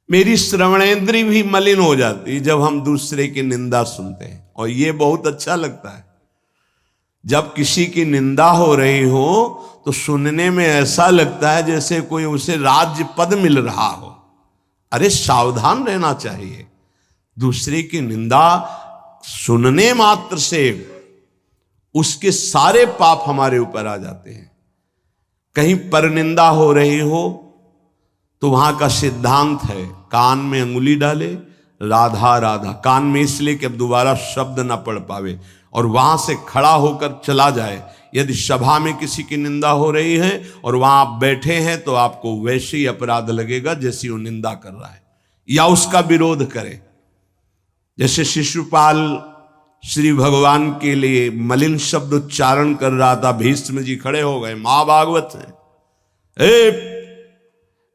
मेरी श्रवणेंद्री भी मलिन हो जाती जब हम दूसरे की निंदा सुनते हैं। और ये बहुत अच्छा लगता है जब किसी की निंदा हो रही हो तो सुनने में ऐसा लगता है जैसे कोई उसे राज्य पद मिल रहा हो। अरे सावधान रहना चाहिए। दूसरे की निंदा सुनने मात्र से उसके सारे पाप हमारे ऊपर आ जाते हैं। कहीं परनिंदा हो रही हो तो वहां का सिद्धांत है कान में अंगुली डाले, राधा राधा, कान में इसलिए कि अब दोबारा शब्द ना पढ़ पावे, और वहां से खड़ा होकर चला जाए। यदि सभा में किसी की निंदा हो रही है और वहां आप बैठे हैं तो आपको वैसे ही अपराध लगेगा जैसी वो निंदा कर रहा है, या उसका विरोध करे। जैसे शिशुपाल श्री भगवान के लिए मलिन शब्द उच्चारण कर रहा था, भीष्म जी खड़े हो गए, महाभागवत है,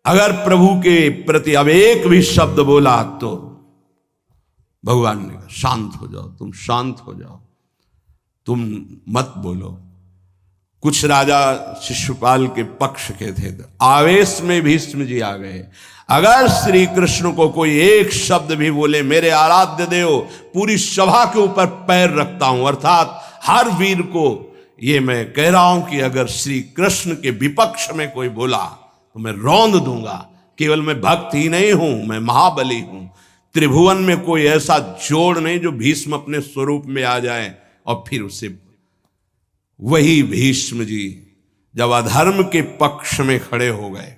अगर प्रभु के प्रति अब एक भी शब्द बोला तो भगवान ने कहा शांत हो जाओ, तुम शांत हो जाओ, तुम मत बोलो। कुछ राजा शिशुपाल के पक्ष के थे तो आवेश में भीष्म जी आ गए। अगर श्री कृष्ण को कोई एक शब्द भी बोले, मेरे आराध्य देव पूरी सभा के ऊपर पैर रखता हूं, अर्थात हर वीर को ये मैं कह रहा हूं कि अगर श्री कृष्ण के विपक्ष में कोई बोला तो मैं रौंद दूंगा। केवल मैं भक्त ही नहीं हूं, मैं महाबली हूं। त्रिभुवन में कोई ऐसा जोड़ नहीं जो भीष्म अपने स्वरूप में आ जाए। और फिर उसे वही भीष्म जी जब अधर्म के पक्ष में खड़े हो गए,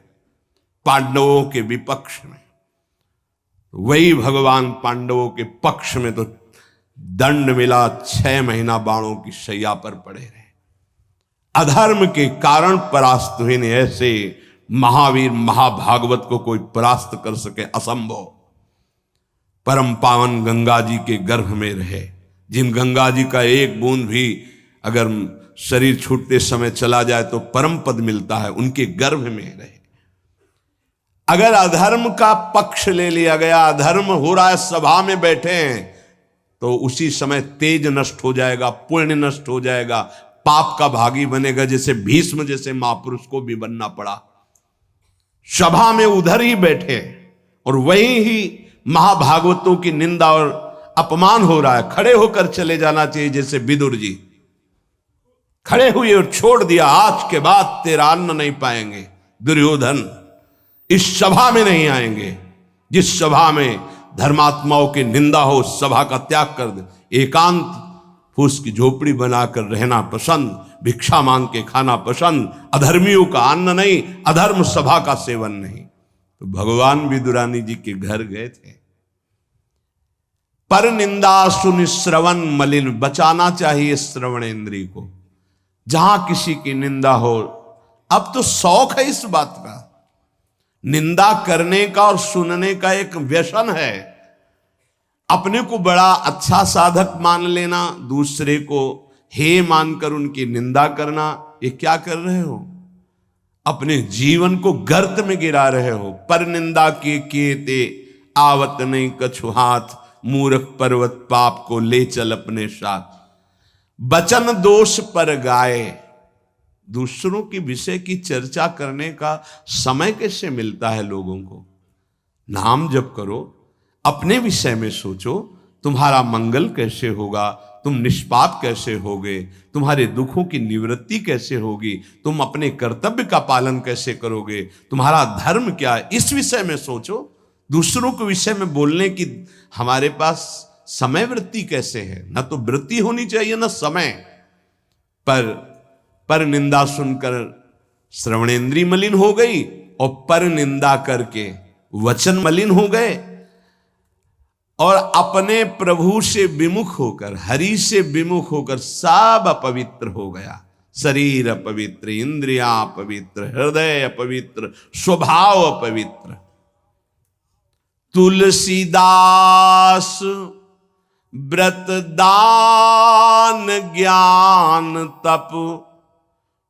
पांडवों के विपक्ष में, वही भगवान पांडवों के पक्ष में तो दंड मिला, 6 महीना बाणों की शैया पर पड़े रहे। अधर्म के कारण परास्त हुए ने ऐसे महावीर महाभागवत को कोई परास्त कर सके, असंभव। परम पावन गंगा जी के गर्भ में रहे, जिन गंगा जी का एक बूंद भी अगर शरीर छूटते समय चला जाए तो परम पद मिलता है, उनके गर्भ में रहे। अगर अधर्म का पक्ष ले लिया गया, अधर्म हो रहा है, सभा में बैठे हैं, तो उसी समय तेज नष्ट हो जाएगा, पुण्य नष्ट हो जाएगा, पाप का भागी बनेगा, जैसे भीष्म जैसे महापुरुष को भी बनना पड़ा। सभा में उधर ही बैठे और वहीं ही महाभागवतों की निंदा और अपमान हो रहा है, खड़े होकर चले जाना चाहिए। जैसे विदुर जी खड़े हुए और छोड़ दिया, आज के बाद तेरा अन्न नहीं पाएंगे, दुर्योधन इस सभा में नहीं आएंगे। जिस सभा में धर्मात्माओं की निंदा हो, उस सभा का त्याग कर दे, एकांत फूस की झोपड़ी बनाकर रहना पसंद, भिक्षा मांग के खाना पसंद, अधर्मियों का अन्न नहीं, अधर्म सभा का सेवन नहीं। तो भगवान विदुरानी जी के घर गए थे। पर निंदा सुन श्रवण मलिन, बचाना चाहिए श्रवणेंद्रिय को। जहां किसी की निंदा हो, अब तो शौक है इस बात का, निंदा करने का और सुनने का एक व्यसन है। अपने को बड़ा अच्छा साधक मान लेना, दूसरे को हे मानकर उनकी निंदा करना, ये क्या कर रहे हो? अपने जीवन को गर्त में गिरा रहे हो। पर निंदा के ते आवत नहीं कछु हाथ, मूर्ख पर्वत पाप को ले चल अपने साथ। बचन दोष पर गाए, दूसरों की विषय की चर्चा करने का समय कैसे मिलता है लोगों को? नाम जप करो, अपने विषय में सोचो, तुम्हारा मंगल कैसे होगा, तुम निष्पाप कैसे होगे, तुम्हारे दुखों की निवृत्ति कैसे होगी, तुम अपने कर्तव्य का पालन कैसे करोगे, तुम्हारा धर्म क्या है, इस विषय में सोचो। दूसरों के विषय में बोलने की हमारे पास समय वृत्ति कैसे है? ना तो वृत्ति होनी चाहिए ना समय। पर निंदा सुनकर श्रवणेंद्रिय मलिन हो गई और पर निंदा करके वचन मलिन हो गए, और अपने प्रभु से विमुख होकर, हरि से विमुख होकर सब अपवित्र हो गया। शरीर अपवित्र, इंद्रियां अपवित्र, हृदय अपवित्र, स्वभाव अपवित्र। तुलसीदास व्रत दान ज्ञान तप,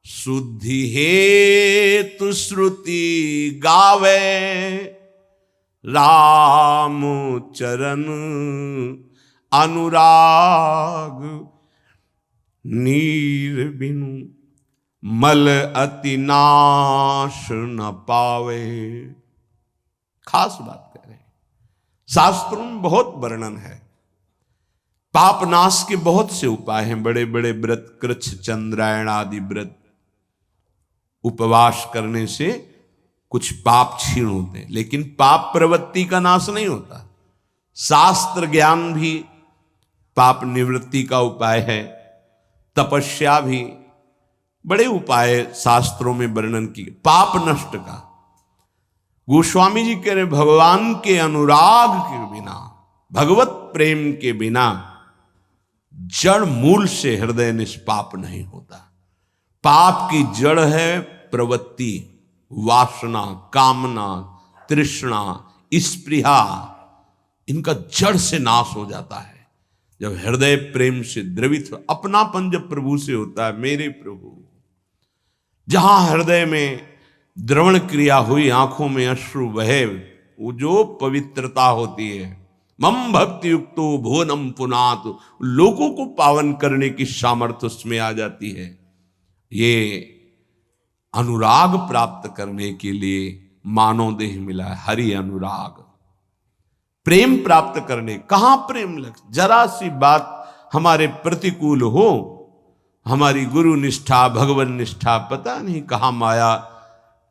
शुद्धि हेतु श्रुति गावे, राम चरण अनुराग, नीर बिनु मल अति नाश न पावे। खास बात कह रहे हैं, शास्त्रों में बहुत वर्णन है। पाप नाश के बहुत से उपाय हैं, बड़े बड़े व्रत, कृच्छ चंद्रायण आदि व्रत, उपवास करने से कुछ पाप क्षीण होते हैं, लेकिन पाप प्रवृत्ति का नाश नहीं होता। शास्त्र ज्ञान भी पाप निवृत्ति का उपाय है, तपस्या भी, बड़े उपाय शास्त्रों में वर्णन किए पाप नष्ट का। गोस्वामी जी कह रहे भगवान के अनुराग के बिना, भगवत प्रेम के बिना जड़ मूल से हृदय निष्पाप नहीं होता। पाप की जड़ है प्रवृत्ति, वासना, कामना, तृष्णा, स्पृहा, इनका जड़ से नाश हो जाता है जब हृदय प्रेम से द्रवित हो। अपनापन जब प्रभु से होता है, मेरे प्रभु, जहां हृदय में द्रवण क्रिया हुई, आंखों में अश्रु बहे, वो जो पवित्रता होती है, मम भक्ति युक्तो भुवनम पुनात, लोगों को पावन करने की सामर्थ्य उसमें आ जाती है। ये अनुराग प्राप्त करने के लिए मानव देह मिला है, हरि अनुराग। प्रेम प्राप्त करने, कहां प्रेम लग, जरा सी बात हमारे प्रतिकूल हो, हमारी गुरु निष्ठा, भगवान निष्ठा, पता नहीं कहां माया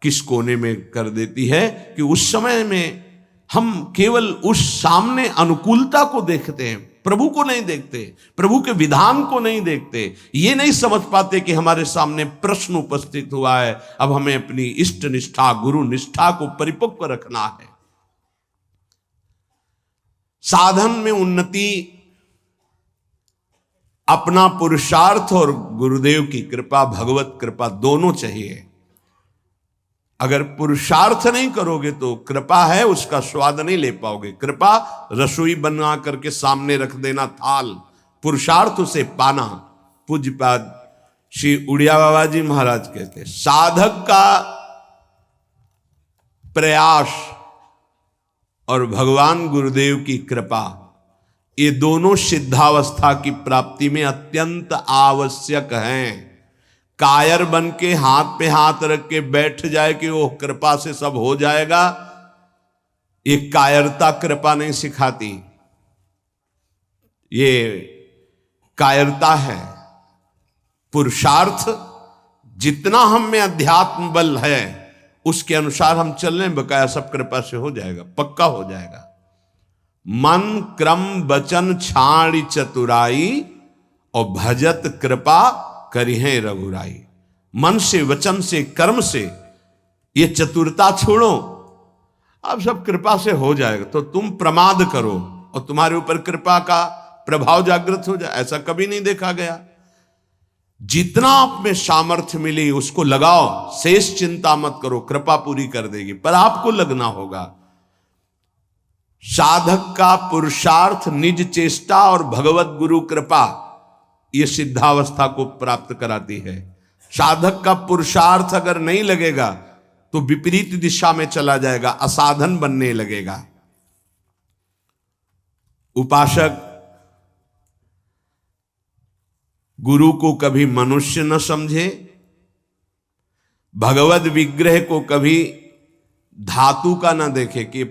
किस कोने में कर देती है कि उस समय में हम केवल उस सामने अनुकूलता को देखते हैं, प्रभु को नहीं देखते, प्रभु के विधान को नहीं देखते। ये नहीं समझ पाते कि हमारे सामने प्रश्न उपस्थित हुआ है, अब हमें अपनी इष्ट निष्ठा, गुरु निष्ठा को परिपक्व रखना है। साधन में उन्नति अपना पुरुषार्थ और गुरुदेव की कृपा, भगवत कृपा दोनों चाहिए। अगर पुरुषार्थ नहीं करोगे तो कृपा है उसका स्वाद नहीं ले पाओगे। कृपा रसोई बना करके सामने रख देना थाल, पुरुषार्थ उसे पाना। पूज्यपाद श्री उड़िया बाबा जी महाराज कहते साधक का प्रयास और भगवान गुरुदेव की कृपा, ये दोनों सिद्धावस्था की प्राप्ति में अत्यंत आवश्यक हैं। कायर बन के हाथ पे हाथ रख के बैठ जाए कि वो कृपा से सब हो जाएगा, ये कायरता कृपा नहीं सिखाती, ये कायरता है। पुरुषार्थ जितना हम में अध्यात्म बल है उसके अनुसार हम चल रहे हैं, बकाया सब कृपा से हो जाएगा, पक्का हो जाएगा। मन क्रम वचन छाड़ी चतुराई और भजत कृपा करिहे रघुराई। मन से वचन से कर्म से ये चतुरता छोड़ो, अब सब कृपा से हो जाएगा। तो तुम प्रमाद करो और तुम्हारे ऊपर कृपा का प्रभाव जागृत हो जाए, ऐसा कभी नहीं देखा गया। जितना आप में सामर्थ्य मिली उसको लगाओ, शेष चिंता मत करो, कृपा पूरी कर देगी, पर आपको लगना होगा। साधक का पुरुषार्थ निज चेष्टा और भगवत गुरु कृपा ये सिद्धावस्था को प्राप्त कराती है। साधक का पुरुषार्थ अगर नहीं लगेगा तो विपरीत दिशा में चला जाएगा, असाधन बनने लगेगा। उपासक गुरु को कभी मनुष्य न समझे, भगवत विग्रह को कभी धातु का न देखे कि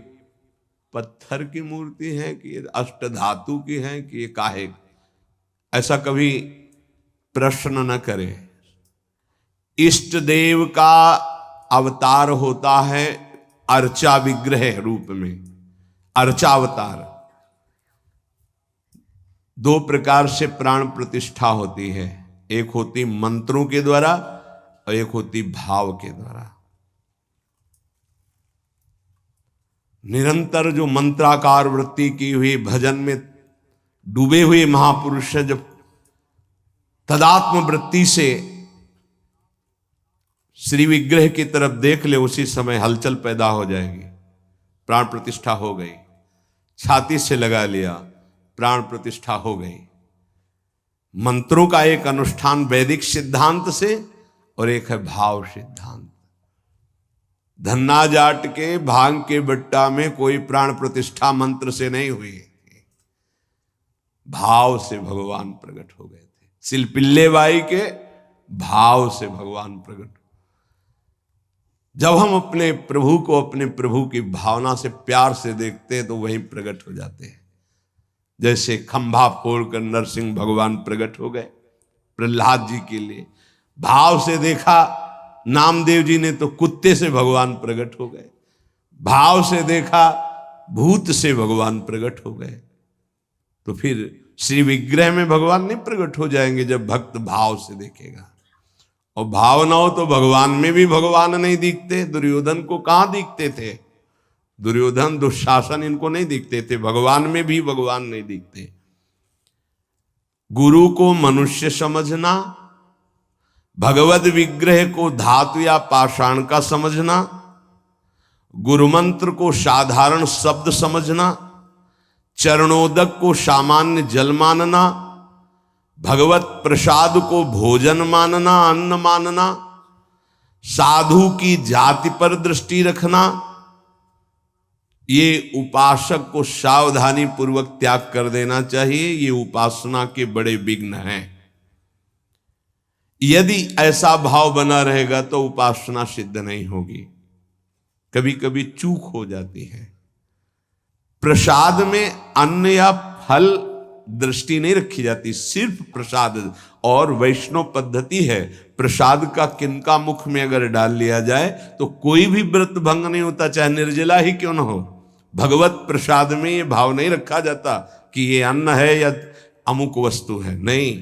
पत्थर की मूर्ति है कि अष्ट धातु की है कि ये काहे, ऐसा कभी प्रश्न न करे। इष्ट देव का अवतार होता है अर्चा विग्रह रूप में, अर्चावतार। दो प्रकार से प्राण प्रतिष्ठा होती है, एक होती मंत्रों के द्वारा और एक होती भाव के द्वारा। निरंतर जो मंत्राकार वृत्ति की हुई भजन में डूबे हुए महापुरुष है, जब तदात्म वृत्ति से श्री विग्रह की तरफ देख ले उसी समय हलचल पैदा हो जाएगी। प्राण प्रतिष्ठा हो गई, छाती से लगा लिया, प्राण प्रतिष्ठा हो गई। मंत्रों का एक अनुष्ठान वैदिक सिद्धांत से और एक है भाव सिद्धांत। धन्ना जाट के भांग के बट्टा में कोई प्राण प्रतिष्ठा मंत्र से नहीं हुई, भाव से भगवान प्रकट हो गए थे। सिलपिल्ले बाई के भाव से भगवान प्रकट। जब हम अपने प्रभु को अपने प्रभु की भावना से प्यार से देखते हैं तो वहीं प्रकट हो जाते हैं। जैसे खंभा फोड़कर नरसिंह भगवान प्रकट हो गए प्रहलाद जी के लिए, भाव से देखा। नामदेव जी ने तो कुत्ते से भगवान प्रकट हो गए, भाव से देखा भूत से भगवान प्रकट हो गए। तो फिर श्री विग्रह में भगवान नहीं प्रकट हो जाएंगे जब भक्त भाव से देखेगा। और भाव ना हो तो भगवान में भी भगवान नहीं दिखते। दुर्योधन को कहां दिखते थे? दुर्योधन दुशासन इनको नहीं दिखते थे, भगवान में भी भगवान नहीं दिखते। गुरु को मनुष्य समझना, भगवत विग्रह को धातु या पाषाण का समझना, गुरु मंत्र को साधारण शब्द समझना, चरणोदक को सामान्य जल मानना, भगवत प्रसाद को भोजन मानना, अन्न मानना, साधु की जाति पर दृष्टि रखना, ये उपासक को सावधानी पूर्वक त्याग कर देना चाहिए। ये उपासना के बड़े विघ्न हैं। यदि ऐसा भाव बना रहेगा तो उपासना सिद्ध नहीं होगी। कभी कभी चूक हो जाती है। प्रसाद में अन्न या फल दृष्टि नहीं रखी जाती, सिर्फ प्रसाद। और वैष्णव पद्धति है, प्रसाद का किनका मुख में अगर डाल लिया जाए तो कोई भी व्रत भंग नहीं होता, चाहे निर्जला ही क्यों न हो। भगवत प्रसाद में ये भाव नहीं रखा जाता कि ये अन्न है या अमुक वस्तु है, नहीं।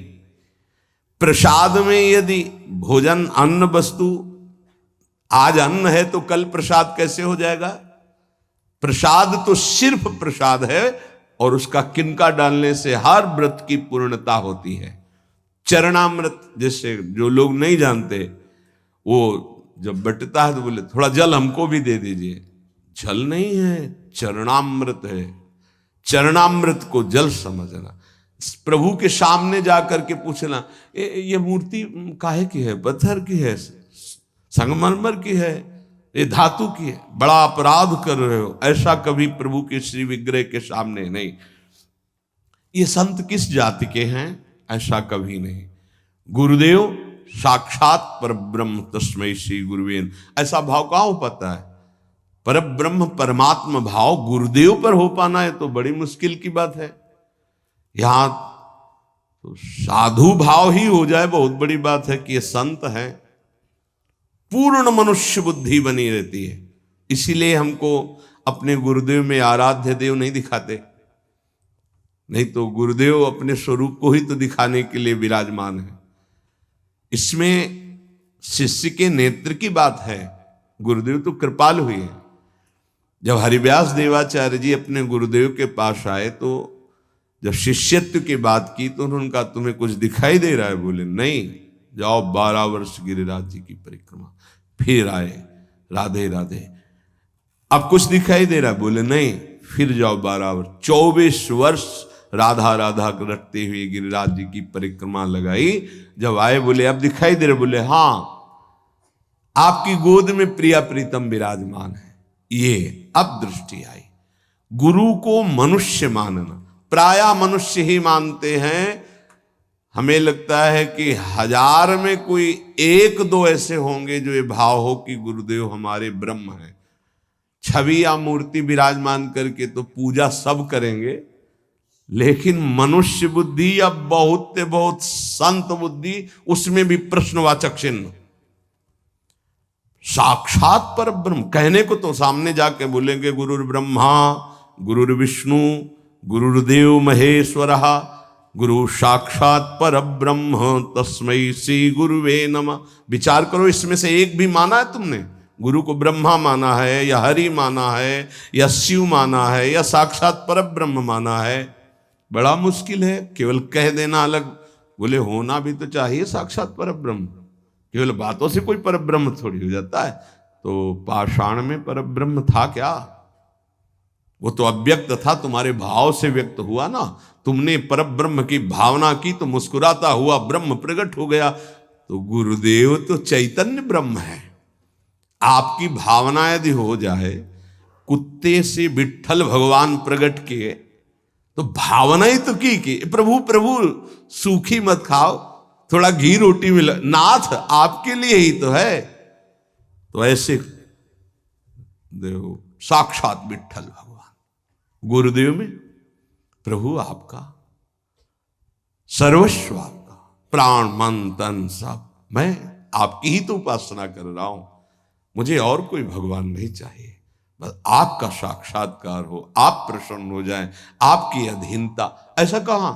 प्रसाद में यदि भोजन अन्न वस्तु, आज अन्न है तो कल प्रसाद कैसे हो जाएगा? प्रसाद तो सिर्फ प्रसाद है और उसका किनका डालने से हर व्रत की पूर्णता होती है। चरणामृत, जिससे जो लोग नहीं जानते, वो जब बटता है तो बोले थोड़ा जल हमको भी दे दीजिए। जल नहीं है, चरणामृत है। चरणामृत को जल समझना। प्रभु के सामने जाकर के पूछना ये मूर्ति काहे की है, पत्थर की है, संगमरमर की है, ये धातु की है, बड़ा अपराध कर रहे हो। ऐसा कभी प्रभु के श्री विग्रह के सामने नहीं। ये संत किस जाति के हैं, ऐसा कभी नहीं। गुरुदेव साक्षात परब्रह्म तस्मै श्री गुरुवे, ऐसा भाव कहाँ हो पाता है। परब्रह्म परमात्मा भाव गुरुदेव पर हो पाना है तो बड़ी मुश्किल की बात है। यहां तो साधु भाव ही हो जाए बहुत बड़ी बात है कि ये संत है। पूर्ण मनुष्य बुद्धि बनी रहती है। इसीलिए हमको अपने गुरुदेव में आराध्य देव नहीं दिखाते, नहीं तो गुरुदेव अपने स्वरूप को ही तो दिखाने के लिए विराजमान है। इसमें शिष्य के नेत्र की बात है। गुरुदेव तो कृपालु हुए हैं। जब हरिव्यास देवाचार्य जी अपने गुरुदेव के पास आए तो जब शिष्यत्व की बात की तो उन्होंने कहा तुम्हें कुछ दिखाई दे रहा है। बोले नहीं, जाओ 12 वर्ष गिरिराज जी की परिक्रमा। फिर आए, राधे राधे, अब कुछ दिखाई दे रहा है। बोले नहीं, फिर जाओ 12 वर्ष। 24 वर्ष राधा राधा रटते हुए गिरिराज जी की परिक्रमा लगाई। जब आए बोले अब दिखाई दे रहे। बोले हाँ, आपकी गोद में प्रिया प्रीतम विराजमान है। ये अब दृष्टि आई। गुरु को मनुष्य मानना, प्रायः मनुष्य ही मानते हैं। हमें लगता है कि 1000 में कोई 1-2 ऐसे होंगे जो ये भाव हो कि गुरुदेव हमारे ब्रह्म हैं। छवि या मूर्ति विराजमान करके तो पूजा सब करेंगे, लेकिन मनुष्य बुद्धि या बहुत संत बुद्धि, उसमें भी प्रश्नवाचक चिन्ह। साक्षात पर ब्रह्म कहने को तो सामने जाके बोलेंगे गुरुर ब्रह्मा गुरुर विष्णु गुरुर्देव महेश्वरः गुरु साक्षात पर ब्रह्म तस्मै श्री गुरुवे नमः। विचार करो, इसमें से एक भी माना है तुमने? गुरु को ब्रह्मा माना है या हरि माना है या शिव माना है या साक्षात पर ब्रह्म माना है? बड़ा मुश्किल है। केवल कह देना अलग, बोले होना भी तो चाहिए साक्षात पर ब्रह्म। केवल बातों से कोई पर ब्रह्म थोड़ी हो जाता है। तो पाषाण में पर ब्रह्म था क्या? वो तो अव्यक्त था, तुम्हारे भाव से व्यक्त हुआ ना। तुमने पर ब्रह्म की भावना की तो मुस्कुराता हुआ ब्रह्म प्रकट हो गया। तो गुरुदेव तो चैतन्य ब्रह्म है। आपकी भावना यदि हो जाए, कुत्ते से विट्ठल भगवान प्रकट किए तो भावना ही तो की प्रभु प्रभु सूखी मत खाओ, थोड़ा घी रोटी मिला, नाथ आपके लिए ही तो है। तो ऐसे देखो, साक्षात विट्ठल भगवान गुरुदेव में प्रभु आपका सर्वस्व, आपका प्राण मन तन सब, मैं आपकी ही तो उपासना कर रहा हूं। मुझे और कोई भगवान नहीं चाहिए, बस आपका साक्षात्कार हो, आप प्रसन्न हो जाएं, आपकी अधीनता। ऐसा कहां?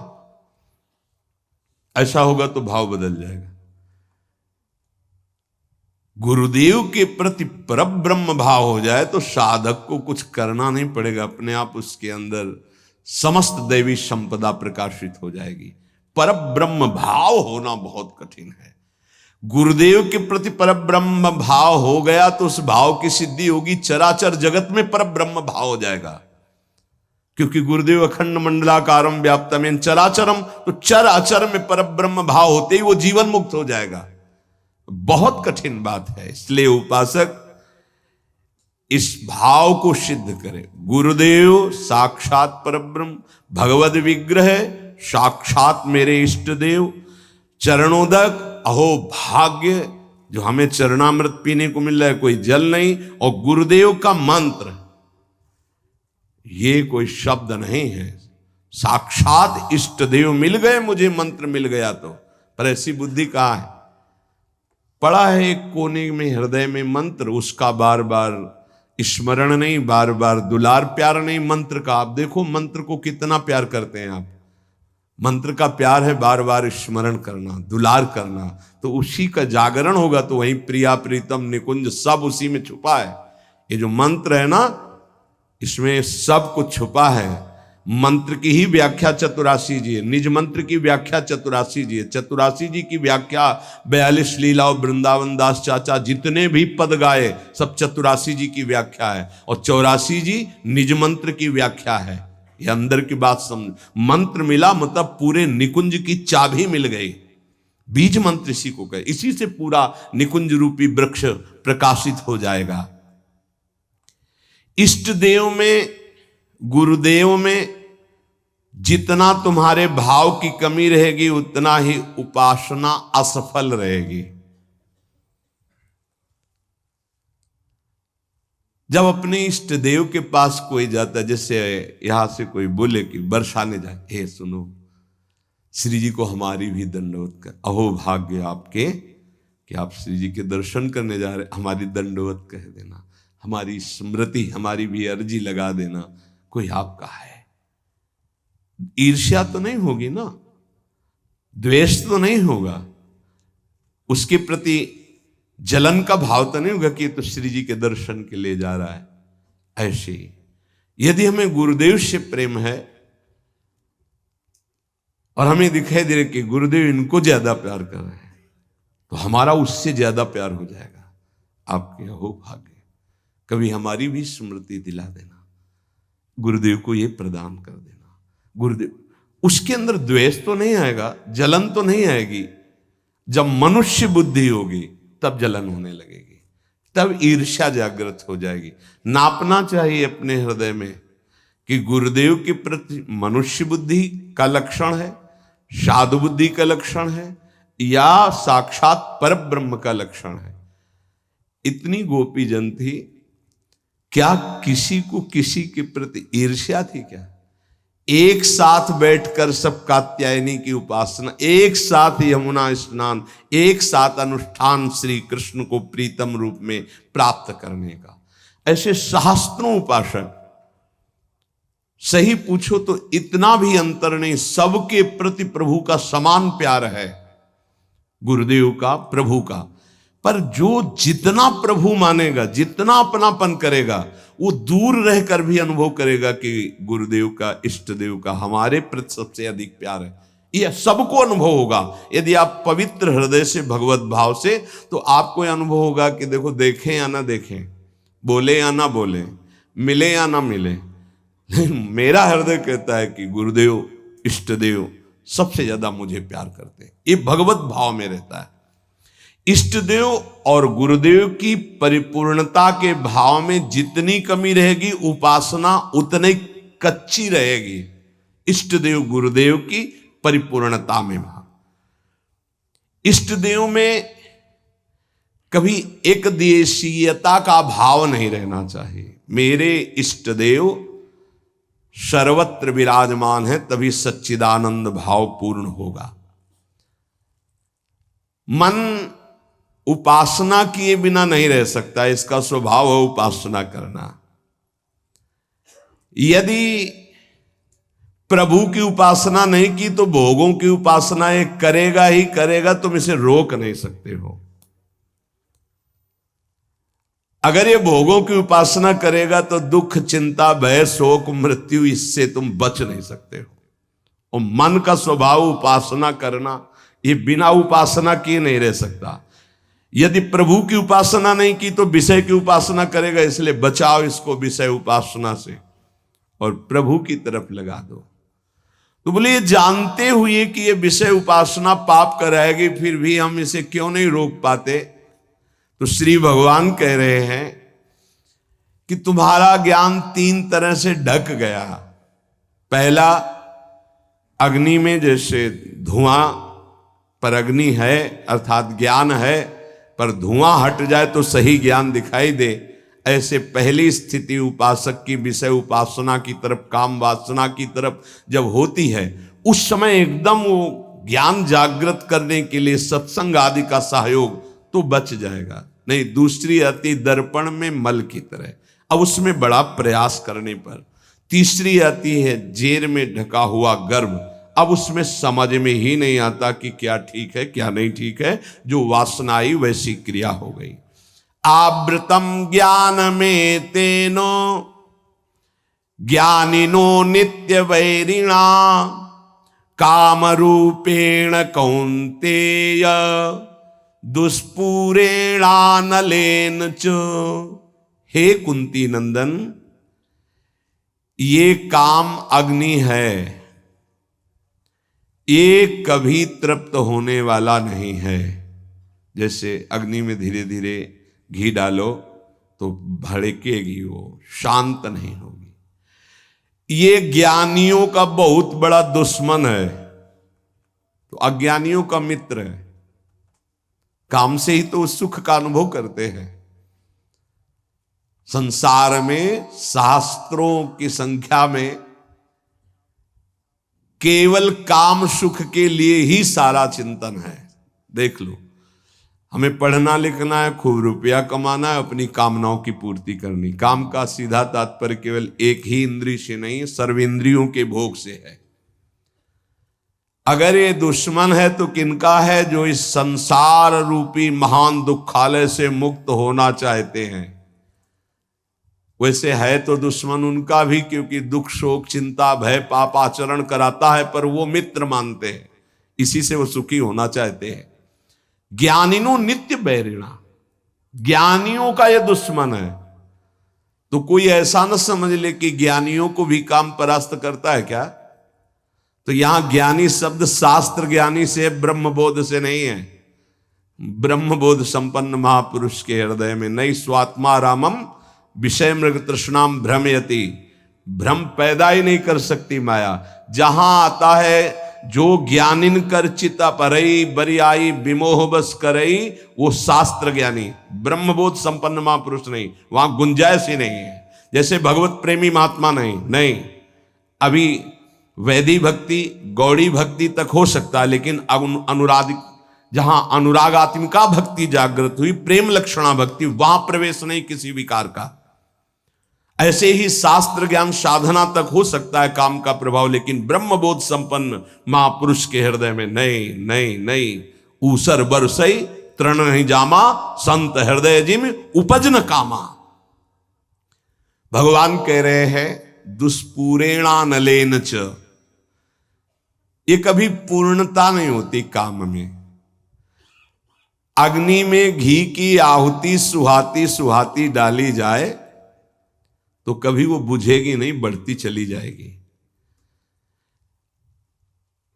ऐसा होगा तो भाव बदल जाएगा। गुरुदेव के प्रति परब्रह्म भाव हो जाए तो साधक को कुछ करना नहीं पड़ेगा, अपने आप उसके अंदर समस्त दैवी संपदा प्रकाशित हो जाएगी। परब्रह्म भाव होना बहुत कठिन है। गुरुदेव के प्रति परब्रह्म भाव हो गया तो उस भाव की सिद्धि होगी, चराचर जगत में परब्रह्म भाव हो जाएगा। क्योंकि गुरुदेव अखंड मंडलाकारम व्याप्तम चराचरम, तो चराचर में परब्रह्म भाव होते ही वो जीवन मुक्त हो जाएगा। बहुत कठिन बात है। इसलिए उपासक इस भाव को सिद्ध करे। गुरुदेव साक्षात परब्रह्म, भगवद विग्रह साक्षात मेरे इष्ट देव, चरणोदक अहो भाग्य जो हमें चरणामृत पीने को मिल रहा है, कोई जल नहीं। और गुरुदेव का मंत्र, ये कोई शब्द नहीं है, साक्षात इष्ट देव मिल गए, मुझे मंत्र मिल गया तो। पर ऐसी बुद्धि कहाँ है? पड़ा है एक कोने में हृदय में मंत्र, उसका बार बार स्मरण नहीं, बार बार दुलार प्यार नहीं मंत्र का। आप देखो मंत्र को कितना प्यार करते हैं आप। मंत्र का प्यार है बार बार स्मरण करना, दुलार करना। तो उसी का जागरण होगा तो वहीं प्रिया प्रीतम निकुंज सब उसी में छुपा है। ये जो मंत्र है ना, इसमें सब कुछ छुपा है। मंत्र की ही व्याख्या चतुरासी जी है, निज मंत्र की व्याख्या चतुरासी जी है। चतुरासी जी की व्याख्या 42 लीला और वृंदावन दास चाचा जितने भी पद गाए सब चतुरासी जी की व्याख्या है, और 84 जी निज मंत्र की व्याख्या है। ये अंदर की बात समझ, मंत्र मिला मतलब पूरे निकुंज की चाबी मिल गई। बीज मंत्र इसी को कहे, इसी से पूरा निकुंज रूपी वृक्ष प्रकाशित हो जाएगा। इष्ट देव में, गुरुदेव में जितना तुम्हारे भाव की कमी रहेगी उतना ही उपासना असफल रहेगी। जब अपने इष्ट देव के पास कोई जाता, जैसे यहां से कोई बोले कि बरसाने जाए, हे सुनो श्री जी को हमारी भी दंडवत कर, अहो भाग्य आपके कि आप श्री जी के दर्शन करने जा रहे, हमारी दंडवत कह देना, हमारी स्मृति, हमारी भी अर्जी लगा देना। कोई आपका है, ईर्ष्या तो नहीं होगी ना, द्वेष तो नहीं होगा, उसके प्रति जलन का भाव तो नहीं होगा कि तो श्री जी के दर्शन के लिए जा रहा है। ऐसे ही यदि हमें गुरुदेव से प्रेम है और हमें दिखाई दे रहा कि गुरुदेव इनको ज्यादा प्यार कर रहे हैं, तो हमारा उससे ज्यादा प्यार हो जाएगा। आपके हो भाग्य, कभी हमारी भी स्मृति दिला देना, गुरुदेव को ये प्रदान कर देना। गुरुदेव, उसके अंदर द्वेष तो नहीं आएगा, जलन तो नहीं आएगी। जब मनुष्य बुद्धि होगी तब जलन होने लगेगी, तब ईर्ष्या जागृत हो जाएगी। नापना चाहिए अपने हृदय में कि गुरुदेव के प्रति मनुष्य बुद्धि का लक्षण है, साधु बुद्धि का लक्षण है, या साक्षात पर ब्रह्म का लक्षण है। इतनी गोपी जन थी, क्या किसी को किसी के प्रति ईर्ष्या थी क्या? एक साथ बैठकर सब कात्यायनी की उपासना, एक साथ यमुना स्नान, एक साथ अनुष्ठान श्री कृष्ण को प्रीतम रूप में प्राप्त करने का। ऐसे सहस्त्रों उपासक, सही पूछो तो इतना भी अंतर नहीं, सबके प्रति प्रभु का समान प्यार है, गुरुदेव का, प्रभु का। पर जो जितना प्रभु मानेगा, जितना अपनापन करेगा, वो दूर रहकर भी अनुभव करेगा कि गुरुदेव का, इष्ट देव का हमारे प्रति सबसे अधिक प्यार है। यह सबको अनुभव होगा। यदि आप पवित्र हृदय से, भगवत भाव से, तो आपको यह अनुभव होगा कि देखो, देखें या ना देखें, बोले या ना बोले, मिले या ना मिले, मेरा हृदय कहता है कि गुरुदेव, इष्ट देव सबसे ज्यादा मुझे प्यार करते हैं। ये भगवत भाव में रहता है। इष्ट देव और गुरुदेव की परिपूर्णता के भाव में जितनी कमी रहेगी, उपासना उतनी कच्ची रहेगी। इष्ट देव गुरुदेव की परिपूर्णता में भाव, इष्ट देव में कभी एक देशीयता का भाव नहीं रहना चाहिए। मेरे इष्ट देव सर्वत्र विराजमान है, तभी सच्चिदानंद भाव पूर्ण होगा। मन उपासना किए बिना नहीं रह सकता, इसका स्वभाव है उपासना करना। यदि प्रभु की उपासना नहीं की तो भोगों की उपासना ये करेगा ही करेगा, तुम इसे रोक नहीं सकते हो। अगर ये भोगों की उपासना करेगा तो दुख, चिंता, भय, शोक, मृत्यु, इससे तुम बच नहीं सकते हो। और मन का स्वभाव उपासना करना, ये बिना उपासना किए नहीं रह सकता। यदि प्रभु की उपासना नहीं की तो विषय की उपासना करेगा, इसलिए बचाओ इसको विषय उपासना से और प्रभु की तरफ लगा दो। तो बोले, ये जानते हुए कि ये विषय उपासना पाप कराएगी, फिर भी हम इसे क्यों नहीं रोक पाते? तो श्री भगवान कह रहे हैं कि तुम्हारा ज्ञान 3 तरह से ढक गया। पहला, अग्नि में जैसे धुआं पर अग्नि है, अर्थात ज्ञान है, पर धुआं हट जाए तो सही ज्ञान दिखाई दे, ऐसे पहली स्थिति उपासक की विषय उपासना की तरफ, काम वासना की तरफ जब होती है, उस समय एकदम वो ज्ञान जागृत करने के लिए सत्संग आदि का सहयोग तो बच जाएगा। नहीं, दूसरी आती दर्पण में मल की तरह, अब उसमें बड़ा प्रयास करने पर। तीसरी आती है जेर में ढका हुआ गर्भ, अब उसमें समझ में ही नहीं आता कि क्या ठीक है क्या नहीं ठीक है, जो वासना आई वैसी क्रिया हो गई। आवृतम ज्ञान में तेनो ज्ञानिनो नित्य वैरिणा काम रूपेण कौन्तेय दुष्पूरेणानलेन च। हे कुंती नंदन, ये काम अग्नि है, ये कभी तृप्त होने वाला नहीं है। जैसे अग्नि में धीरे धीरे घी डालो तो भड़केगी, वो शांत नहीं होगी। ये ज्ञानियों का बहुत बड़ा दुश्मन है, तो अज्ञानियों का मित्र है। काम से ही तो सुख का अनुभव करते हैं। संसार में शास्त्रों की संख्या में केवल काम सुख के लिए ही सारा चिंतन है। देख लो, हमें पढ़ना लिखना है, खूब रुपया कमाना है, अपनी कामनाओं की पूर्ति करनी। काम का सीधा तात्पर्य केवल एक ही इंद्रिय से नहीं, सर्वेंद्रियों के भोग से है। अगर ये दुश्मन है तो किनका है? जो इस संसार रूपी महान दुखालय से मुक्त होना चाहते हैं। वैसे है तो दुश्मन उनका भी, क्योंकि दुख शोक चिंता भय पाप आचरण कराता है, पर वो मित्र मानते हैं, इसी से वो सुखी होना चाहते हैं। ज्ञानिनो नित्य बैरिणा, ज्ञानियों का ये दुश्मन है। तो कोई ऐसा न समझ ले कि ज्ञानियों को भी काम परास्त करता है क्या। तो यहां ज्ञानी शब्द शास्त्र ज्ञानी से, ब्रह्मबोध से नहीं है। ब्रह्मबोध संपन्न महापुरुष के हृदय में नहीं स्वात्मा रामम विषय मृग तृष्णाम भ्रमयति, भ्रम पैदा ही नहीं कर सकती माया। जहां आता है जो ज्ञानिन कर चिता परई बरियाई विमोह बस करई, वो शास्त्र ज्ञानी ब्रह्मबोध संपन्न महापुरुष नहीं, वहां गुंजाइश ही नहीं है। जैसे भगवत प्रेमी महात्मा नहीं, अभी वैदी भक्ति गौड़ी भक्ति तक हो सकता है, लेकिन अनुराग, जहां अनुरागात्मिका भक्ति जागृत हुई, प्रेम लक्षणा भक्ति, वहां प्रवेश नहीं किसी विकार का। ऐसे ही शास्त्र ज्ञान साधना तक हो सकता है काम का प्रभाव, लेकिन ब्रह्मबोध संपन्न महापुरुष के हृदय में नहीं। ऊसर बरसई तृण नहीं जामा, संत हृदय जिम उपज न कामा। भगवान कह रहे हैं दुष्पूरेणानलेन च, ये कभी पूर्णता नहीं होती काम में। अग्नि में घी की आहुति सुहाती सुहाती डाली जाए तो कभी वो बुझेगी नहीं, बढ़ती चली जाएगी।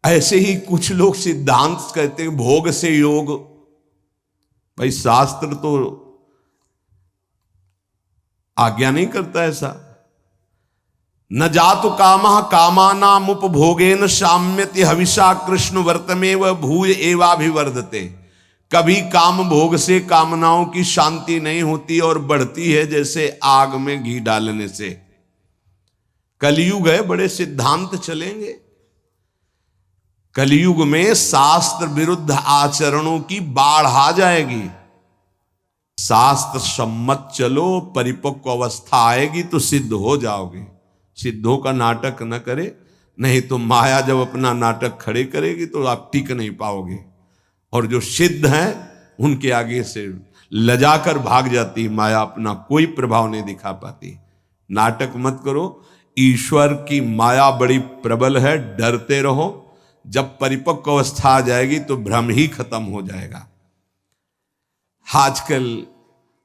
ऐसे ही कुछ लोग सिद्धांत कहते हैं भोग से योग। भाई शास्त्र तो आज्ञा नहीं करता ऐसा। न जातु कामः कामानाम उपभोगेन साम्यति हविषा कृष्ण वर्तमेव भूय एवाभिवर्धते। कभी काम भोग से कामनाओं की शांति नहीं होती और बढ़ती है जैसे आग में घी डालने से। कलयुग है, बड़े सिद्धांत चलेंगे। कलयुग में शास्त्र विरुद्ध आचरणों की बाढ़ आ जाएगी। शास्त्र सम्मत चलो, परिपक्व अवस्था आएगी तो सिद्ध हो जाओगे। सिद्धों का नाटक न करे, नहीं तो माया जब अपना नाटक खड़े करेगी तो आप टिक नहीं पाओगे। और जो सिद्ध हैं उनके आगे से लजाकर भाग जाती माया, अपना कोई प्रभाव नहीं दिखा पाती। नाटक मत करो, ईश्वर की माया बड़ी प्रबल है, डरते रहो। जब परिपक्व अवस्था आ जाएगी तो भ्रम ही खत्म हो जाएगा। आजकल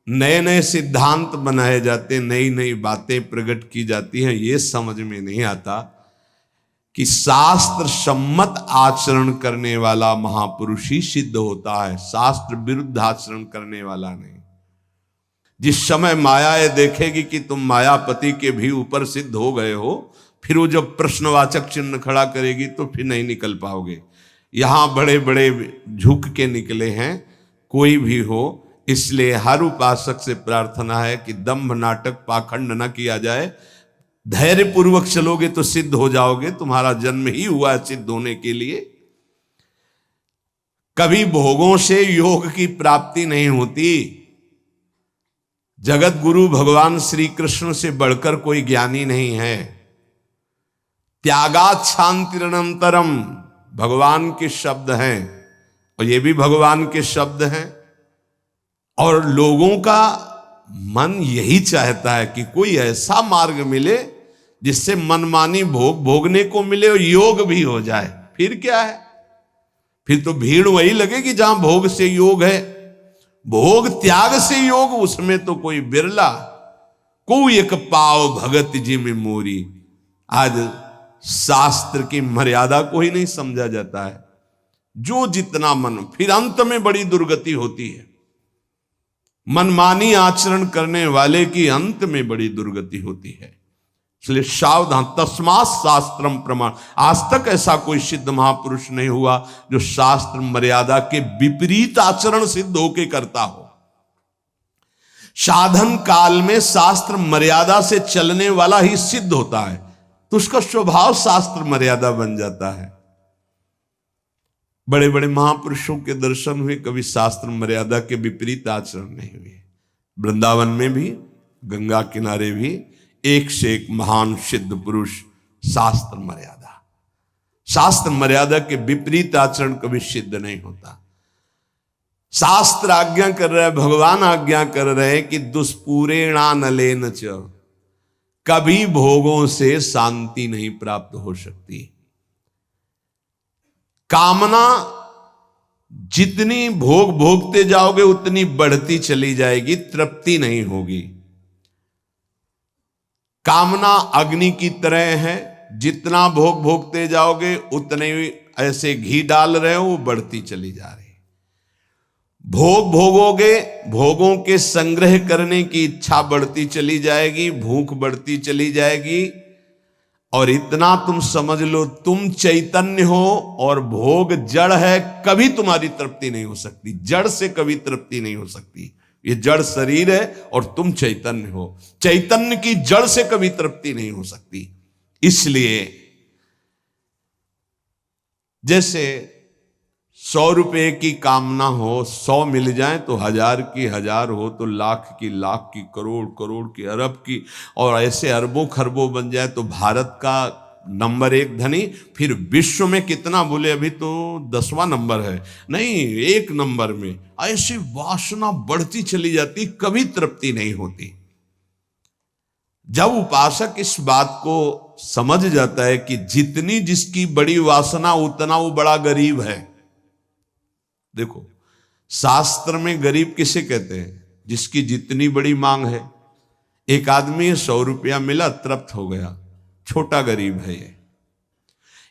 नए नए सिद्धांत बनाए जाते, नई नई बातें प्रकट की जाती हैं। ये समझ में नहीं आता कि शास्त्र सम्मत आचरण करने वाला महापुरुष ही सिद्ध होता है, शास्त्र विरुद्ध आचरण करने वाला नहीं। जिस समय माया ये देखेगी कि तुम मायापति के भी ऊपर सिद्ध हो गए हो, फिर वो जब प्रश्नवाचक चिन्ह खड़ा करेगी तो फिर नहीं निकल पाओगे। यहां बड़े बड़े झुक के निकले हैं, कोई भी हो। इसलिए हर उपासक से प्रार्थना है कि दंभ नाटक पाखंड न किया जाए। धैर्य पूर्वक चलोगे तो सिद्ध हो जाओगे। तुम्हारा जन्म ही हुआ है सिद्ध होने के लिए। कभी भोगों से योग की प्राप्ति नहीं होती। जगत गुरु भगवान श्री कृष्ण से बढ़कर कोई ज्ञानी नहीं है। त्यागात शांतिरनंतरम भगवान के शब्द हैं, और ये भी भगवान के शब्द हैं। और लोगों का मन यही चाहता है कि कोई ऐसा मार्ग मिले जिससे मनमानी भोग भोगने को मिले और योग भी हो जाए, फिर क्या है? फिर तो भीड़ वही लगेगी जहां भोग से योग है। भोग त्याग से योग, उसमें तो कोई बिरला। कोई एक पाव भगत जी में मोरी। आज शास्त्र की मर्यादा को ही नहीं समझा जाता है। जो जितना मन, फिर अंत में बड़ी दुर्गति होती है। मनमानी आचरण करने वाले की अंत में बड़ी दुर्गति होती है। इसलिए सावधान, तस्मात् शास्त्रम प्रमाण। आज तक ऐसा कोई सिद्ध महापुरुष नहीं हुआ जो शास्त्र मर्यादा के विपरीत आचरण सिद्ध होके करता हो। साधन काल में शास्त्र मर्यादा से चलने वाला ही सिद्ध होता है, तो उसका स्वभाव शास्त्र मर्यादा बन जाता है। बड़े बड़े महापुरुषों के दर्शन हुए, कभी शास्त्र मर्यादा के विपरीत आचरण नहीं हुए। वृंदावन में भी, गंगा किनारे भी एक से एक महान सिद्ध पुरुष। शास्त्र मर्यादा के विपरीत आचरण कभी सिद्ध नहीं होता। शास्त्र आज्ञा कर रहा है, भगवान आज्ञा कर रहे हैं कि दुष्पूरेणानलेन च, कभी भोगों से शांति नहीं प्राप्त हो सकती। कामना जितनी भोग भोगते जाओगे उतनी बढ़ती चली जाएगी, तृप्ति नहीं होगी। कामना अग्नि की तरह है, जितना भोग भोगते जाओगे उतने ऐसे घी डाल रहे हो, वो बढ़ती चली जा रही। भोग भोगोगे, भोगों के संग्रह करने की इच्छा बढ़ती चली जाएगी, भूख बढ़ती चली जाएगी। और इतना तुम समझ लो, तुम चैतन्य हो और भोग जड़ है, कभी तुम्हारी तृप्ति नहीं हो सकती। जड़ से कभी तृप्ति नहीं हो सकती। ये जड़ शरीर है और तुम चैतन्य हो। चैतन्य की जड़ से कभी तृप्ति नहीं हो सकती। इसलिए जैसे 100 रुपए की कामना हो, 100 मिल जाए तो 1000 की 1000 हो तो लाख की लाख की, करोड़ करोड़ की, अरब की, और ऐसे अरबों खरबों बन जाए तो भारत का नंबर 1 धनी। फिर विश्व में कितना बोले, अभी तो 10वां नंबर है, नहीं 1 नंबर में। ऐसी वासना बढ़ती चली जाती, कभी तृप्ति नहीं होती। जब उपासक इस बात को समझ जाता है कि जितनी जिसकी बड़ी वासना उतना वो बड़ा गरीब है। देखो, शास्त्र में गरीब किसे कहते हैं? जिसकी जितनी बड़ी मांग है। एक आदमी 100 रुपया मिला, तृप्त हो गया, छोटा गरीब है ये।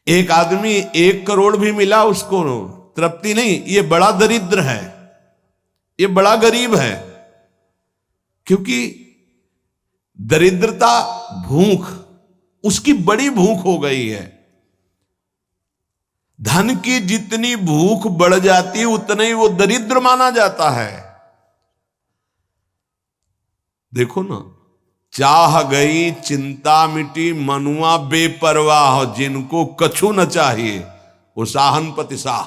एक आदमी 1 करोड़ भी मिला, उसको तृप्ति नहीं, ये बड़ा दरिद्र है, ये बड़ा गरीब है। क्योंकि दरिद्रता, भूख, उसकी बड़ी भूख हो गई है। धन की जितनी भूख बढ़ जाती है उतना ही वो दरिद्र माना जाता है। देखो ना, चाह गई चिंता मिटी, मनुआ बेपरवाह, जिनको कछु न चाहिए वो साहनपति शाह,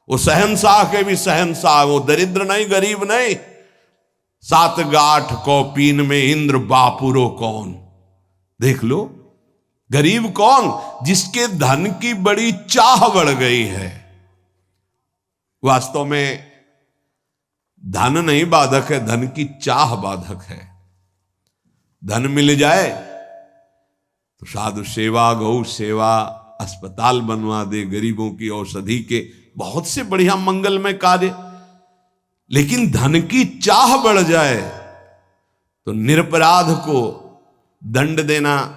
वो शहनशाह के भी शहनशाह, वो दरिद्र नहीं, गरीब नहीं। 7 गांठ कौपीन में इंद्र बापुरो कौन। देख लो, गरीब कौन? जिसके धन की बड़ी चाह बढ़ गई है। वास्तव में धन नहीं बाधक है, धन की चाह बाधक है। धन मिल जाए तो साधु सेवा, गौ सेवा, अस्पताल बनवा दे, गरीबों की औषधि के बहुत से बढ़िया मंगलमय कार्य। लेकिन धन की चाह बढ़ जाए तो निरपराध को दंड देना,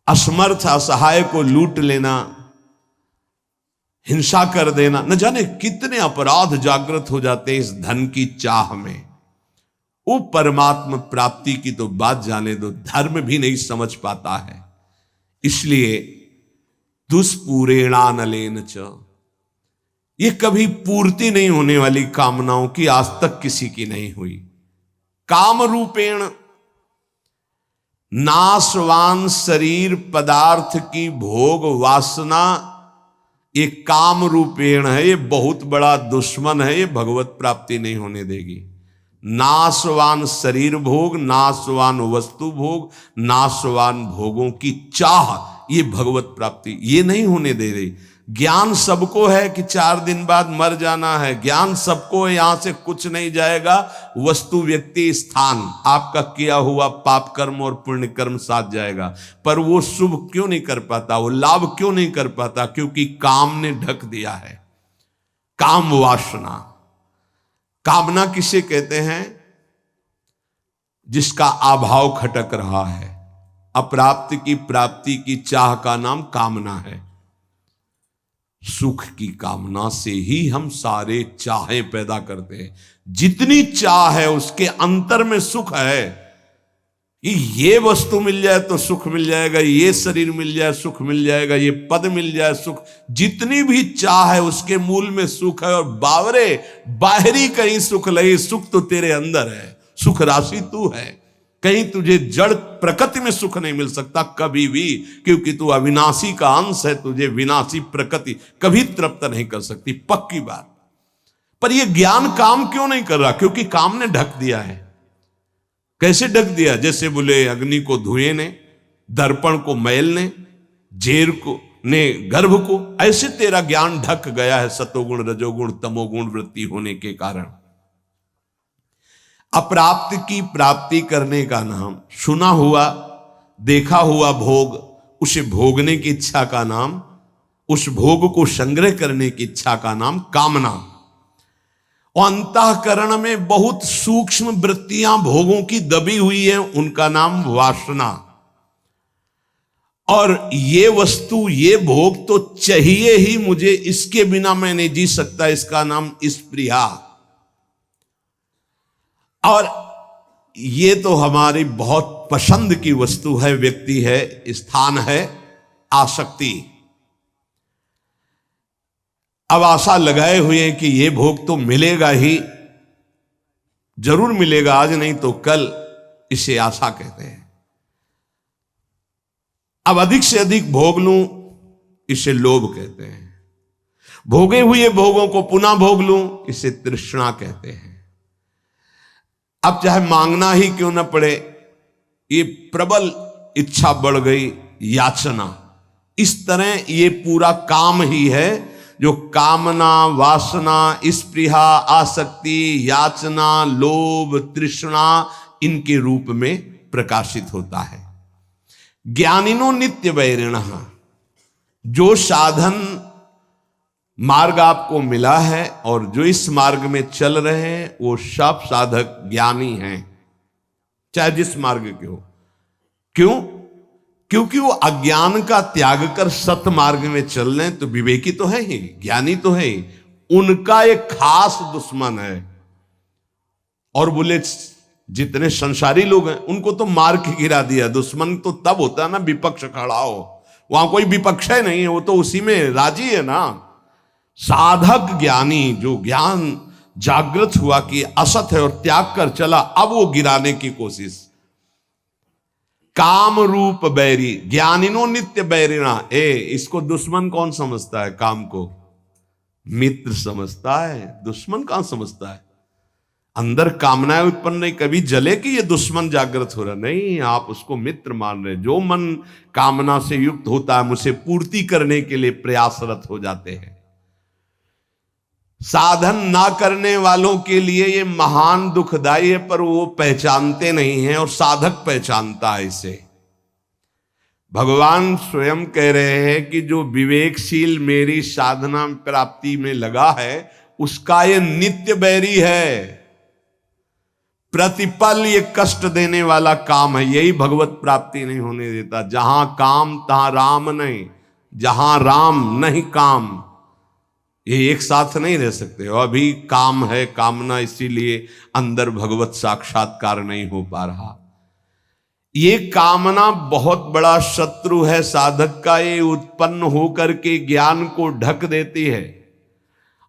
असमर्थ असहाय को लूट लेना, हिंसा कर देना, न जाने कितने अपराध जागृत हो जाते हैं इस धन की चाह में। वो परमात्मा प्राप्ति की तो बात जाने दो, धर्म भी नहीं समझ पाता है। इसलिए दुष्पूरेणानलेन च, ये कभी पूर्ति नहीं होने वाली कामनाओं की आज तक किसी की नहीं हुई। काम रूपेण, नाशवान शरीर पदार्थ की भोग वासना, ये काम रूपेण है, ये बहुत बड़ा दुश्मन है, ये भगवत प्राप्ति नहीं होने देगी। नाशवान शरीर भोग, नाशवान वस्तु भोग, नाशवान भोगों की चाह, ये भगवत प्राप्ति ये नहीं होने दे रही। ज्ञान सबको है कि 4 दिन बाद मर जाना है, ज्ञान सबको है, यहां से कुछ नहीं जाएगा। वस्तु, व्यक्ति, स्थान, आपका किया हुआ पाप कर्म और पुण्य कर्म साथ जाएगा। पर वो शुभ क्यों नहीं कर पाता, वो लाभ क्यों नहीं कर पाता? क्योंकि काम ने ढक दिया है। काम वासना। कामना किसे कहते हैं? जिसका अभाव खटक रहा है। अप्राप्त की प्राप्ति की चाह का नाम कामना है। सुख की कामना से ही हम सारे चाहें पैदा करते हैं। जितनी चाह है उसके अंतर में सुख है कि ये वस्तु मिल जाए तो सुख मिल जाएगा, ये शरीर मिल जाए सुख मिल जाएगा, ये पद मिल जाए सुख। जितनी भी चाह है उसके मूल में सुख है। और बावरे बाहरी कहीं सुख लगे, सुख तो तेरे अंदर है, सुख राशि तू है। कहीं तुझे जड़ प्रकृति में सुख नहीं मिल सकता कभी भी, क्योंकि तू अविनाशी का अंश है। तुझे विनाशी प्रकृति कभी तृप्त नहीं कर सकती, पक्की बात। पर यह ज्ञान काम क्यों नहीं कर रहा? क्योंकि काम ने ढक दिया है। कैसे ढक दिया? जैसे बोले अग्नि को धुएं ने, दर्पण को मैल ने, जेर को ने गर्भ को, ऐसे तेरा ज्ञान ढक गया है सतोगुण रजोगुण तमोगुण वृत्ति होने के कारण। अप्राप्त की प्राप्ति करने का नाम, सुना हुआ देखा हुआ भोग, उसे भोगने की इच्छा का नाम, उस भोग को संग्रह करने की इच्छा का नाम कामना। और अंतःकरण में बहुत सूक्ष्म वृत्तियां भोगों की दबी हुई है, उनका नाम वासना। और ये वस्तु, ये भोग तो चाहिए ही मुझे, इसके बिना मैं नहीं जी सकता, इसका नाम स्पृहा। और ये तो हमारी बहुत पसंद की वस्तु है, व्यक्ति है, स्थान है, आसक्ति। अब आशा लगाए हुए हैं कि ये भोग तो मिलेगा ही, जरूर मिलेगा, आज नहीं तो कल, इसे आशा कहते हैं। अब अधिक से अधिक भोग लूं, इसे लोभ कहते हैं। भोगे हुए भोगों को पुनः भोग लूं, इसे तृष्णा कहते हैं। अब चाहे मांगना ही क्यों न पड़े, ये प्रबल इच्छा बढ़ गई, याचना। इस तरह ये पूरा काम ही है जो कामना, वासना, स्पृहा, आसक्ति, याचना, लोभ, तृष्णा इनके रूप में प्रकाशित होता है। ज्ञानिनो नित्य वैरिणः, जो साधन मार्ग आपको मिला है और जो इस मार्ग में चल रहे हैं, वो सब साधक ज्ञानी हैं, चाहे जिस मार्ग के हो। क्यों? क्योंकि वो अज्ञान का त्याग कर सत मार्ग में चल रहे हैं, तो विवेकी तो है ही, ज्ञानी तो है ही। उनका एक खास दुश्मन है। और बोले जितने संसारी लोग हैं उनको तो मार के गिरा दिया। दुश्मन तो तब होता है ना विपक्ष खड़ा हो, वहां कोई विपक्ष है नहीं है, वो तो उसी में राजी है ना। साधक ज्ञानी, जो ज्ञान जागृत हुआ कि असत है और त्याग कर चला, अब वो गिराने की कोशिश। काम रूप बैरी, ज्ञानिनो नित्य बैरिणा। इसको दुश्मन कौन समझता है? काम को मित्र समझता है, दुश्मन कहां समझता है? अंदर कामनाएं उत्पन्न नहीं, कभी जले कि ये दुश्मन जागृत हो रहा, नहीं, आप उसको मित्र मान रहे। जो मन कामना से युक्त होता है, उसे पूर्ति करने के लिए प्रयासरत हो जाते हैं। साधन ना करने वालों के लिए ये महान दुखदाई है, पर वो पहचानते नहीं हैं और साधक पहचानता है इसे। भगवान स्वयं कह रहे हैं कि जो विवेकशील मेरी साधना प्राप्ति में लगा है, उसका ये नित्य बैरी है। प्रतिपल ये कष्ट देने वाला काम है, यही भगवत प्राप्ति नहीं होने देता। जहां काम तहां राम नहीं, जहां राम नहीं काम, ये एक साथ नहीं रह सकते। अभी काम है, कामना, इसीलिए अंदर भगवत साक्षात्कार नहीं हो पा रहा। ये कामना बहुत बड़ा शत्रु है साधक का। ये उत्पन्न होकर के ज्ञान को ढक देती है।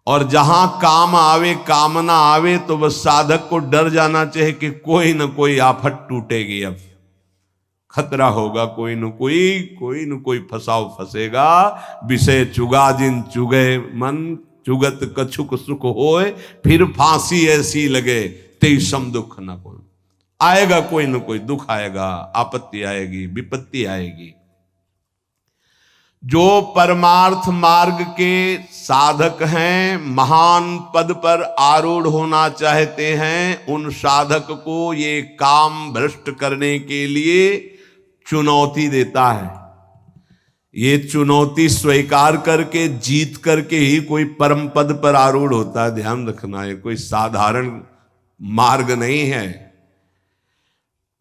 और जहां काम आवे, कामना आवे, तो बस साधक को डर जाना चाहिए कि कोई न कोई आफत टूटेगी, अब खतरा होगा, कोई न कोई फसाव फंसेगा। विषय चुगा जिन चुगे मन, चुगत कछुक सुख होए, फिर फांसी ऐसी लगे तेसम दुख न कोई। आएगा कोई न कोई दुख आएगा, आपत्ति आएगी, विपत्ति आएगी। जो परमार्थ मार्ग के साधक हैं, महान पद पर आरूढ़ होना चाहते हैं, उन साधक को ये काम भ्रष्ट करने के लिए चुनौती देता है। ये चुनौती स्वीकार करके, जीत करके ही कोई परम पद पर आरूढ़ होता है। ध्यान रखना, ये कोई साधारण मार्ग नहीं है।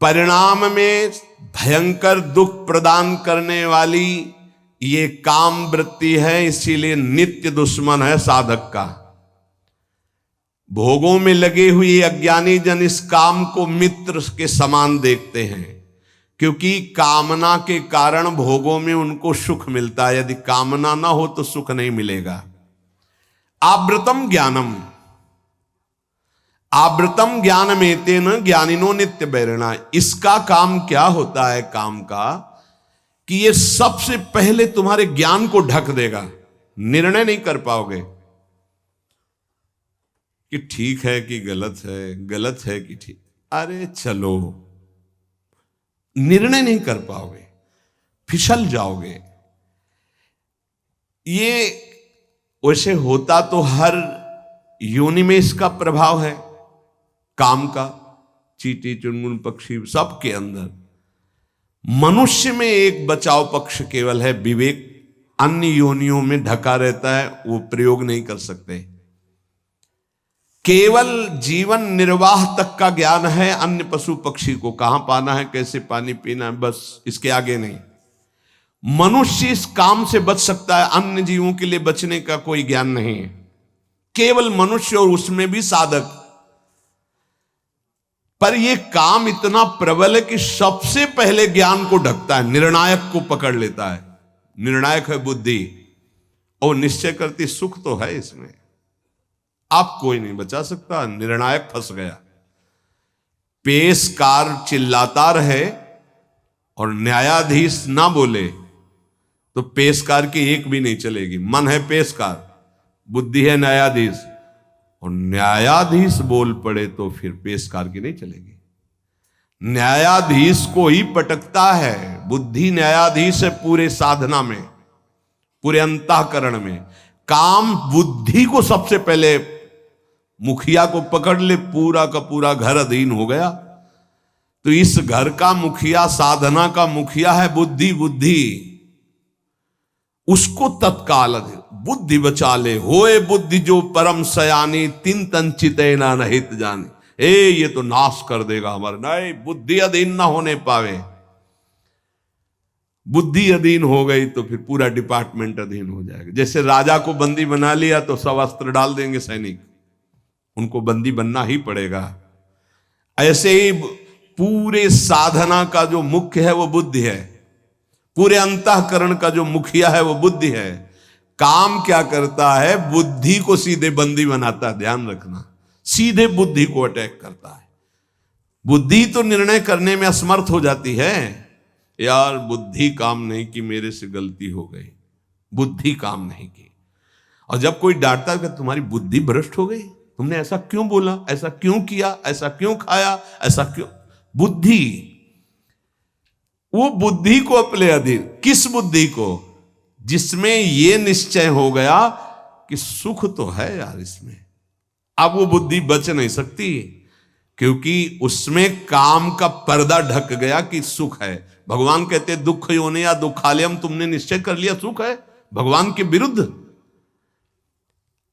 परिणाम में भयंकर दुख प्रदान करने वाली ये काम वृत्ति है, इसीलिए नित्य दुश्मन है साधक का। भोगों में लगे हुए अज्ञानी जन इस काम को मित्र के समान देखते हैं, क्योंकि कामना के कारण भोगों में उनको सुख मिलता है। यदि कामना ना हो तो सुख नहीं मिलेगा। आवृतम ज्ञानम, आवृतम ज्ञान में तेन ज्ञानिनो नित्य बैरणा। इसका काम क्या होता है? काम का कि ये सबसे पहले तुम्हारे ज्ञान को ढक देगा। निर्णय नहीं कर पाओगे कि ठीक है कि गलत है, गलत है कि ठीक। अरे चलो, निर्णय नहीं कर पाओगे, फिसल जाओगे। ये वैसे होता तो हर योनि में इसका प्रभाव है, काम का। चींटी, चुनमुन, पक्षी सबके अंदर। मनुष्य में एक बचाव पक्ष केवल है, विवेक। अन्य योनियों में ढका रहता है, वो प्रयोग नहीं कर सकते। केवल जीवन निर्वाह तक का ज्ञान है। अन्य पशु पक्षी को कहां पाना है, कैसे पानी पीना है, बस इसके आगे नहीं। मनुष्य इस काम से बच सकता है, अन्य जीवों के लिए बचने का कोई ज्ञान नहीं है। केवल मनुष्य, और उसमें भी साधक। पर यह काम इतना प्रबल है कि सबसे पहले ज्ञान को ढकता है, निर्णायक को पकड़ लेता है। निर्णायक है बुद्धि, और निश्चय करती सुख तो है इसमें। आप कोई नहीं बचा सकता, निर्णायक फंस गया। पेशकार चिल्लाता रहे और न्यायाधीश ना बोले तो पेशकार की एक भी नहीं चलेगी। मन है पेशकार, बुद्धि है न्यायाधीश, और न्यायाधीश बोल पड़े तो फिर पेशकार की नहीं चलेगी। न्यायाधीश को ही पटकता है। बुद्धि न्यायाधीश है पूरे साधना में, पूरे अंतःकरण में। काम बुद्धि को सबसे पहले, मुखिया को पकड़ ले, पूरा का पूरा घर अधीन हो गया। तो इस घर का मुखिया, साधना का मुखिया है बुद्धि। बुद्धि उसको तत्काल अधीन। बुद्धि बचा ले, होए बुद्धि जो परम सयानी, तिन तंचिते ना नहित जानी। ये तो नाश कर देगा हमारे। नहीं, बुद्धि अधीन ना होने पावे। बुद्धि अधीन हो गई तो फिर पूरा डिपार्टमेंट अधीन हो जाएगा। जैसे राजा को बंदी बना लिया तो सब अस्त्र डाल देंगे सैनिक, उनको बंदी बनना ही पड़ेगा। ऐसे ही पूरे साधना का जो मुख्य है वो बुद्धि है, पूरे अंतःकरण का जो मुखिया है वो बुद्धि है। काम क्या करता है? बुद्धि को सीधे बंदी बनाता है। ध्यान रखना, सीधे बुद्धि को अटैक करता है। बुद्धि तो निर्णय करने में असमर्थ हो जाती है। यार बुद्धि काम नहीं की, मेरे से गलती हो गई, बुद्धि काम नहीं की। और जब कोई डांटता है कि तुम्हारी बुद्धि भ्रष्ट हो गई, तुमने ऐसा क्यों बोला, ऐसा क्यों किया, ऐसा क्यों खाया, ऐसा क्यों। बुद्धि, वो बुद्धि को अपने अधीन। किस बुद्धि को? जिसमें यह निश्चय हो गया कि सुख तो है यार इसमें। अब वो बुद्धि बच नहीं सकती, क्योंकि उसमें काम का पर्दा ढक गया कि सुख है। भगवान कहते दुख योनि या दुखालयम, तुमने निश्चय कर लिया सुख है, भगवान के विरुद्ध।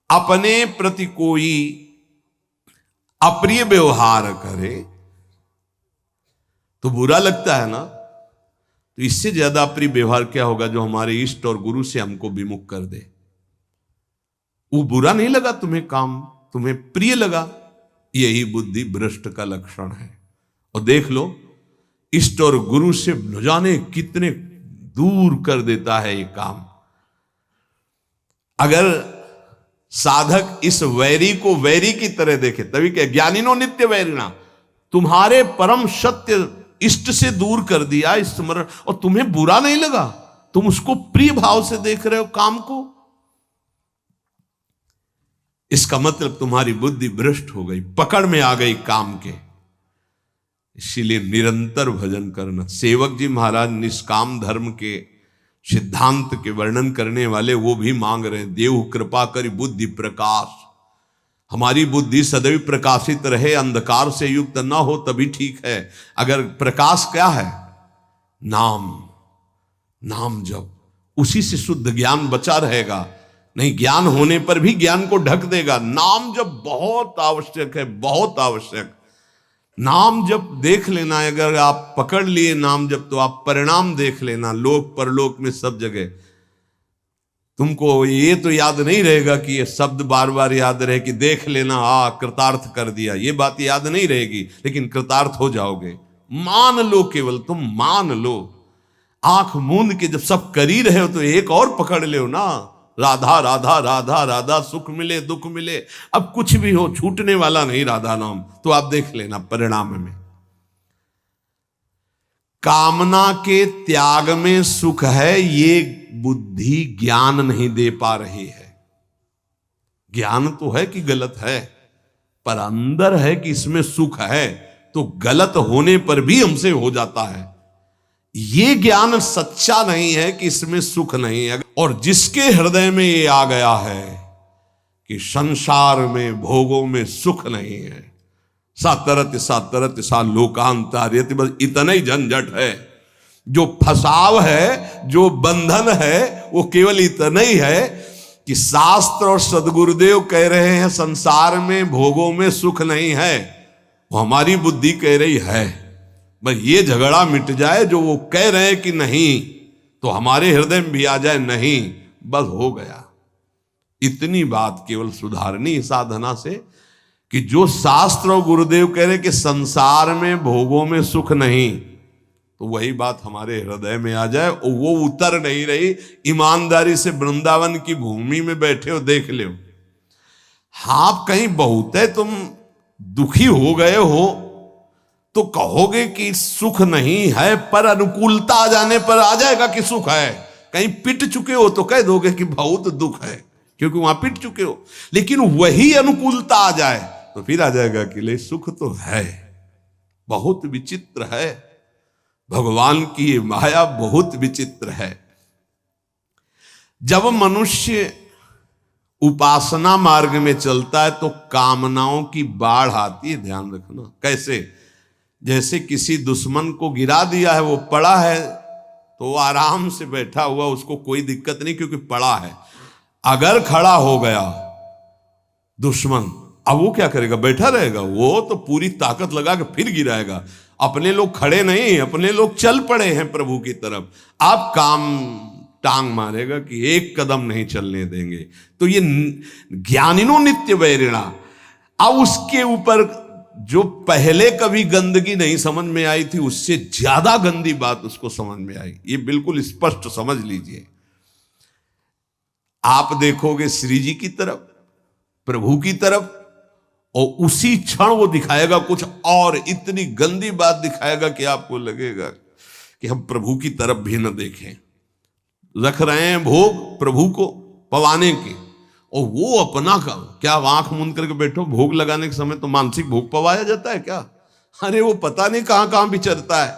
अपने प्रति कोई अप्रिय व्यवहार करे तो बुरा लगता है ना। तो इससे ज्यादा अप्रिय व्यवहार क्या होगा जो हमारे इष्ट और गुरु से हमको विमुख कर दे। वो बुरा नहीं लगा तुम्हें, काम तुम्हें प्रिय लगा, यही बुद्धि भ्रष्ट का लक्षण है। और देख लो, इष्ट और गुरु से न जाने कितने दूर कर देता है ये काम। अगर साधक इस वैरी को वैरी की तरह देखे, तभी क्या ज्ञानिनो नित्य वैरिणा। तुम्हारे परम सत्य इष्ट से दूर कर दिया स्मरण, और तुम्हें बुरा नहीं लगा, तुम उसको प्रिय भाव से देख रहे हो काम को। इसका मतलब तुम्हारी बुद्धि भ्रष्ट हो गई, पकड़ में आ गई काम के। इसीलिए निरंतर भजन करना। सेवक जी महाराज निष्काम धर्म के सिद्धांत के वर्णन करने वाले वो भी मांग रहे हैं, देव कृपा करी बुद्धि प्रकाश, हमारी बुद्धि सदैव प्रकाशित रहे, अंधकार से युक्त ना हो तभी ठीक है। अगर प्रकाश क्या है? नाम, नाम जप, उसी से शुद्ध ज्ञान बचा रहेगा। नहीं, ज्ञान होने पर भी ज्ञान को ढक देगा। नाम जप बहुत आवश्यक है, बहुत आवश्यक। नाम जप देख लेना, अगर आप पकड़ लिए नाम जप तो आप परिणाम देख लेना, लोक परलोक में सब जगह। तुमको ये तो याद नहीं रहेगा कि ये शब्द बार बार याद रहे कि देख लेना, कृतार्थ कर दिया, ये बात याद नहीं रहेगी, लेकिन कृतार्थ हो जाओगे। मान लो, केवल तुम मान लो। आंख मूंद के जब सब कर ही रहे हो तो एक और पकड़ लो ना, राधा राधा राधा राधा, सुख मिले दुख मिले, अब कुछ भी हो छूटने वाला नहीं राधा नाम। तो आप देख लेना परिणाम में। कामना के त्याग में सुख है, ये बुद्धि ज्ञान नहीं दे पा रही है। ज्ञान तो है कि गलत है, पर अंदर है कि इसमें सुख है, तो गलत होने पर भी हमसे हो जाता है। ये ज्ञान सच्चा नहीं है कि इसमें सुख नहीं है। और जिसके हृदय में ये आ गया है कि संसार में भोगों में सुख नहीं है, सातरत सातरत सा लोकांतार्यति, बस इतना ही झंझट है। जो फसाव है, जो बंधन है, वो केवल इतना ही है कि शास्त्र और सदगुरुदेव कह रहे हैं संसार में भोगों में सुख नहीं है, वो हमारी बुद्धि कह रही है। बस ये झगड़ा मिट जाए, जो वो कह रहे हैं कि नहीं, तो हमारे हृदय में भी आ जाए नहीं, बस हो गया। इतनी बात केवल सुधारनी साधना से कि जो शास्त्र और गुरुदेव कह रहे कि संसार में भोगों में सुख नहीं, तो वही बात हमारे हृदय में आ जाए। और वो उतर नहीं रही। ईमानदारी से वृंदावन की भूमि में बैठे हो, देख लो। हाँ, कहीं बहुत है तुम दुखी हो गए हो तो कहोगे कि सुख नहीं है, पर अनुकूलता आ जाने पर आ जाएगा कि सुख है। कहीं पिट चुके हो तो कह दोगे कि बहुत दुख है, क्योंकि वहां पिट चुके हो। लेकिन वही अनुकूलता आ जाए तो फिर आ जाएगा कि ले सुख तो है। बहुत विचित्र है भगवान की ये माया, बहुत विचित्र है। जब मनुष्य उपासना मार्ग में चलता है तो कामनाओं की बाढ़ आती है, ध्यान रखना। कैसे? जैसे किसी दुश्मन को गिरा दिया है, वो पड़ा है तो आराम से बैठा हुआ, उसको कोई दिक्कत नहीं क्योंकि पड़ा है। अगर खड़ा हो गया दुश्मन, अब वो क्या करेगा? बैठा रहेगा? वो तो पूरी ताकत लगा के फिर गिराएगा। अपने लोग खड़े नहीं, अपने लोग चल पड़े हैं प्रभु की तरफ। आप काम टांग मारेगा कि एक कदम नहीं चलने देंगे। तो ये ज्ञानिनो नित्य वैरिणा। अब उसके ऊपर जो पहले कभी गंदगी नहीं समझ में आई थी, उससे ज्यादा गंदी बात उसको समझ में आई। ये बिल्कुल स्पष्ट समझ लीजिए। आप देखोगे श्री जी की तरफ, प्रभु की तरफ, और उसी क्षण वो दिखाएगा कुछ और, इतनी गंदी बात दिखाएगा कि आपको लगेगा कि हम प्रभु की तरफ भी न देखें। रख रहे हैं भोग प्रभु को पवाने के, और वो अपना का क्या आंख मूंद करके बैठो। भोग लगाने के समय तो मानसिक भोग पवाया जाता है क्या? अरे वो पता नहीं कहां कहां विचरता है,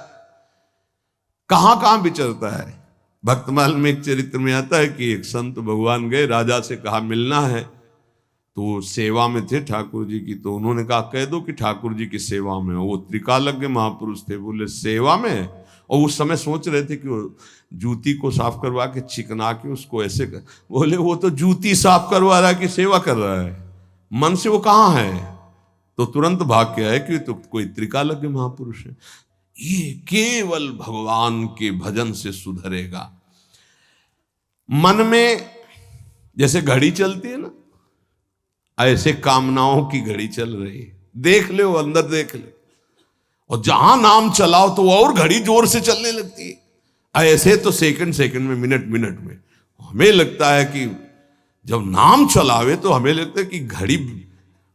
कहां कहां विचरता है। भक्तमाल में एक चरित्र में आता है कि एक संत भगवान गए, राजा से कहा मिलना है, तो सेवा में थे ठाकुर जी की। तो उन्होंने कहा कह दो कि ठाकुर जी की सेवा में। वो त्रिकालज्ञ महापुरुष थे, बोले सेवा में? और उस समय सोच रहे थे कि वो जूती को साफ करवा के चिकना के उसको ऐसे कर। बोले वो तो जूती साफ करवा रहा है कि सेवा कर रहा है? मन से वो कहाँ है? तो तुरंत भाग के आए कि तो कोई त्रिकालज्ञ महापुरुष है। ये केवल भगवान के भजन से सुधरेगा। मन में जैसे घड़ी चलती है ना, ऐसे कामनाओं की घड़ी चल रही है। देख ले, वो अंदर देख ले, और जहां नाम चलाओ तो और घड़ी जोर से चलने लगती है। ऐसे तो सेकंड सेकंड में, मिनट मिनट में। हमें लगता है कि जब नाम चलावे तो हमें लगता है कि घड़ी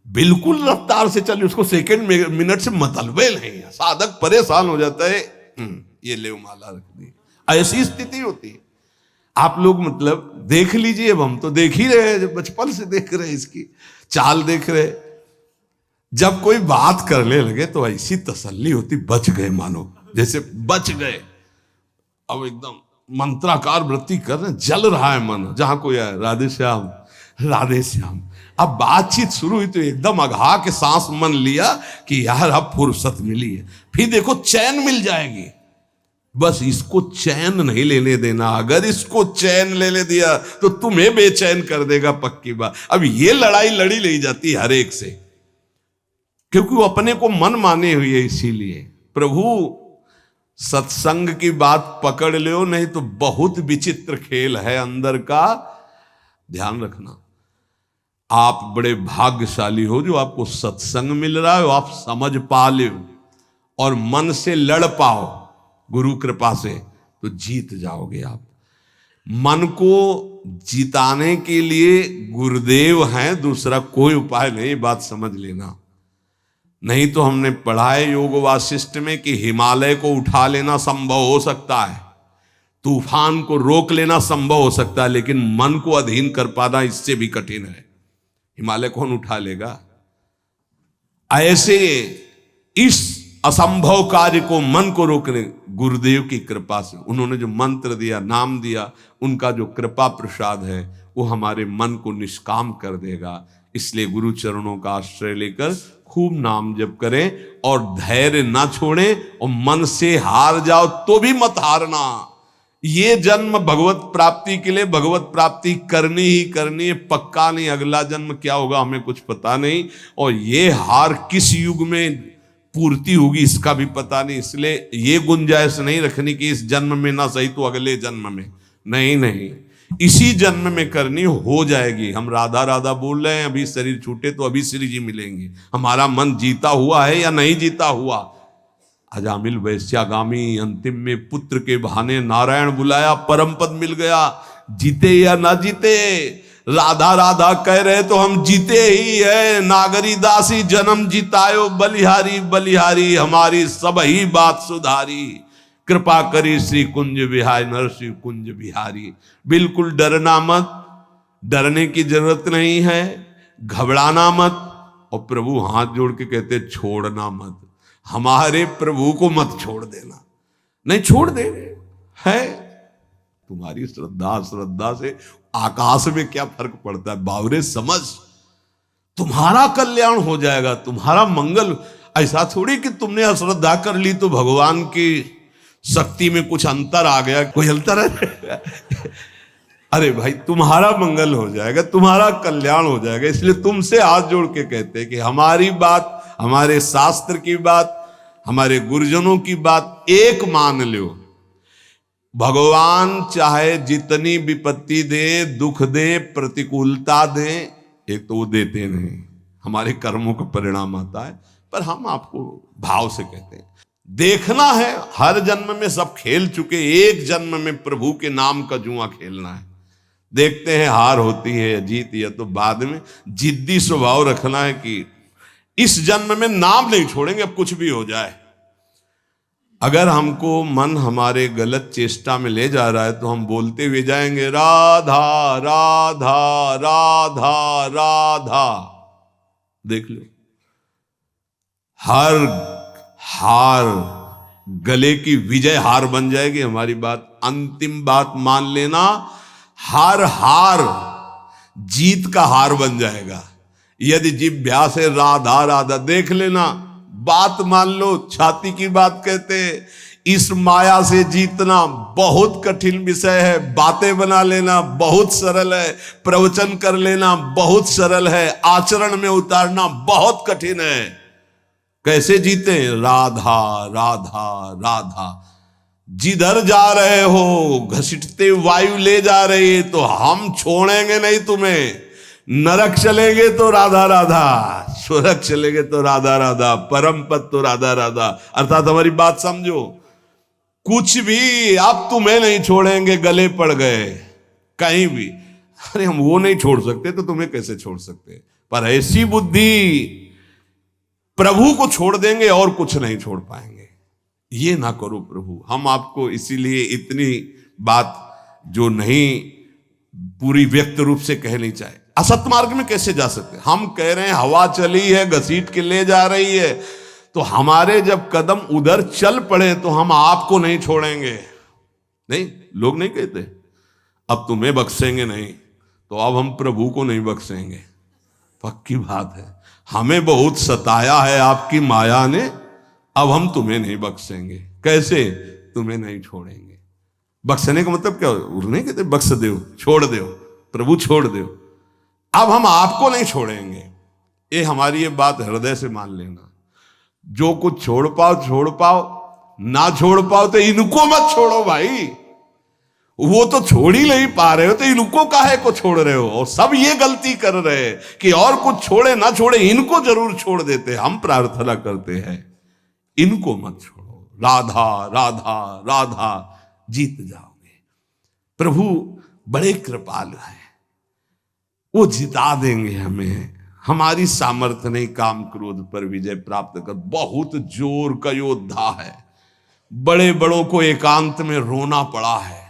बिल्कुल रफ्तार से चले, उसको सेकंड मिनट से मतलबे नहीं है। साधक परेशान हो जाता है, ये ले माला रख दी। ऐसी स्थिति होती है। आप लोग मतलब देख लीजिए, अब हम तो देख ही रहे हैं, बचपन से देख रहे हैं, इसकी चाल देख रहे। जब कोई बात करने लगे तो ऐसी तसल्ली होती, बच गए, मानो जैसे बच गए। अब एकदम मंत्राकार वृत्ति कर रहे हैं, जल रहा है मन, जहां कोई आए राधे श्याम राधे श्याम। अब बातचीत शुरू हुई तो एकदम अघा के सांस मन लिया कि यार अब फुर्सत मिली है, फिर देखो चैन मिल जाएगी। बस इसको चैन नहीं लेने देना, अगर इसको चैन लेने दिया तो तुम्हें बेचैन कर देगा, पक्की बात। अब ये लड़ाई लड़ी ले जाती हर एक से, क्योंकि वो अपने को मन माने हुई है। इसीलिए प्रभु सत्संग की बात पकड़ लो, नहीं तो बहुत विचित्र खेल है अंदर का, ध्यान रखना। आप बड़े भाग्यशाली हो जो आपको सत्संग मिल रहा है, आप समझ पा लो और मन से लड़ पाओ गुरु कृपा से, तो जीत जाओगे आप। मन को जिताने के लिए गुरुदेव हैं, दूसरा कोई उपाय नहीं, बात समझ लेना। नहीं तो हमने पढ़ा है योग वासिष्ठ में कि हिमालय को उठा लेना संभव हो सकता है, तूफान को रोक लेना संभव हो सकता है, लेकिन मन को अधीन कर पाना इससे भी कठिन है। हिमालय कौन उठा लेगा? ऐसे इस असंभव कार्य को, मन को रोकने, गुरुदेव की कृपा से, उन्होंने जो मंत्र दिया, नाम दिया, उनका जो कृपा प्रसाद है वो हमारे मन को निष्काम कर देगा। इसलिए गुरु चरणों का आश्रय लेकर खूब नाम जप करें और धैर्य ना छोड़ें, और मन से हार जाओ तो भी मत हारना। ये जन्म भगवत प्राप्ति के लिए भगवत प्राप्ति करनी ही करनी है, पक्का नहीं अगला जन्म क्या होगा हमें कुछ पता नहीं, और ये हार किस युग में पूर्ति होगी इसका भी पता नहीं। इसलिए ये गुंजाइश नहीं रखनी कि इस जन्म में ना सही तो अगले जन्म में, नहीं नहीं, इसी जन्म में करनी हो जाएगी। हम राधा राधा बोल रहे हैं, अभी शरीर छूटे तो अभी श्री जी मिलेंगे। हमारा मन जीता हुआ है या नहीं जीता हुआ? अजामिल वैश्यागामी अंतिम में पुत्र के बहाने नारायण बुलाया, परम पद मिल गया। जीते या ना जीते, राधा राधा कह रहे तो हम जीते ही है। नागरी दासी जन्म जितायो, बलिहारी बलिहारी हमारी सब ही बात सुधारी। कृपा करी श्री कुंज बिहारी, नरसिंह कुंज बिहारी। बिल्कुल डरना मत, डरने की जरूरत नहीं है, घबराना मत। और प्रभु हाथ जोड़ के कहते छोड़ना मत, हमारे प्रभु को मत छोड़ देना। नहीं छोड़ दे है, तुम्हारी श्रद्धा से आकाश में क्या फर्क पड़ता है बावरे, समझ। तुम्हारा कल्याण हो जाएगा, तुम्हारा मंगल। ऐसा थोड़ी कि तुमने अश्रद्धा कर ली तो भगवान की शक्ति में कुछ अंतर आ गया, कोई अंतर है? अरे भाई तुम्हारा मंगल हो जाएगा, तुम्हारा कल्याण हो जाएगा। इसलिए तुमसे हाथ जोड़ के कहते हैं कि हमारी बात, हमारे शास्त्र की बात, हमारे गुरुजनों की बात एक मान लो। भगवान चाहे जितनी विपत्ति दे, दुख दे, प्रतिकूलता दे, एक तो वो देते नहीं, हमारे कर्मों का परिणाम आता है, पर हम आपको भाव से कहते हैं देखना है। हर जन्म में सब खेल चुके, एक जन्म में प्रभु के नाम का जुआ खेलना है। देखते हैं हार होती है या जीत, या तो बाद में जिद्दी स्वभाव रखना है कि इस जन्म में नाम नहीं छोड़ेंगे, अब कुछ भी हो जाए। अगर हमको मन हमारे गलत चेष्टा में ले जा रहा है तो हम बोलते हुए जाएंगे राधा राधा राधा राधा। देख लो, हर हार गले की विजय हार बन जाएगी हमारी बात। अंतिम बात मान लेना, हर हार जीत का हार बन जाएगा। यदि जिभ्या से राधा राधा, देख लेना, बात मान लो, छाती की बात कहते हैं। इस माया से जीतना बहुत कठिन विषय है। बातें बना लेना बहुत सरल है, प्रवचन कर लेना बहुत सरल है, आचरण में उतारना बहुत कठिन है। कैसे जीते? राधा राधा राधा। जिधर जा रहे हो घसीटते वायु ले जा रही है, तो हम छोड़ेंगे नहीं तुम्हें। नरक चलेंगे तो राधा राधा, स्वर्ग चलेंगे तो राधा राधा, परम पद तो राधा राधा। अर्थात हमारी बात समझो, कुछ भी अब तुम्हें नहीं छोड़ेंगे, गले पड़ गए कहीं भी। अरे हम वो नहीं छोड़ सकते तो तुम्हें कैसे छोड़ सकते? पर ऐसी बुद्धि, प्रभु को छोड़ देंगे और कुछ नहीं छोड़ पाएंगे। ये ना करो प्रभु। हम आपको इसीलिए इतनी बात जो नहीं पूरी व्यक्त रूप से कह नहीं चाहे। असत मार्ग में कैसे जा सकते? हम कह रहे हैं हवा चली है, घसीट के ले जा रही है, तो हमारे जब कदम उधर चल पड़े तो हम आपको नहीं छोड़ेंगे। नहीं, लोग नहीं कहते अब तुम्हें बख्शेंगे नहीं तो अब हम प्रभु को नहीं बख्शेंगे। पक्की बात है, हमें बहुत सताया है आपकी माया ने, अब हम तुम्हें नहीं बख्शेंगे। कैसे? तुम्हें नहीं छोड़ेंगे। बख्शने का मतलब क्या? नहीं कहते बख्श दो, छोड़ दो, प्रभु छोड़ दो, अब हम आपको नहीं छोड़ेंगे। ये हमारी ये बात हृदय से मान लेना। जो कुछ छोड़ पाओ, ना छोड़ पाओ तो इनको मत छोड़ो भाई। वो तो छोड़ ही नहीं पा रहे हो तो इनको काहे को छोड़ रहे हो? और सब ये गलती कर रहे हैं कि और कुछ छोड़े ना छोड़े इनको जरूर छोड़ देते। हम प्रार्थना करते हैं इनको मत छोड़ो। राधा राधा राधा जीत जाओगे। प्रभु बड़े कृपालु हैं, वो जिता देंगे हमें। हमारी सामर्थ्य नहीं काम क्रोध पर विजय प्राप्त कर। बहुत जोर का योद्धा है, बड़े बड़ों को एकांत में रोना पड़ा है।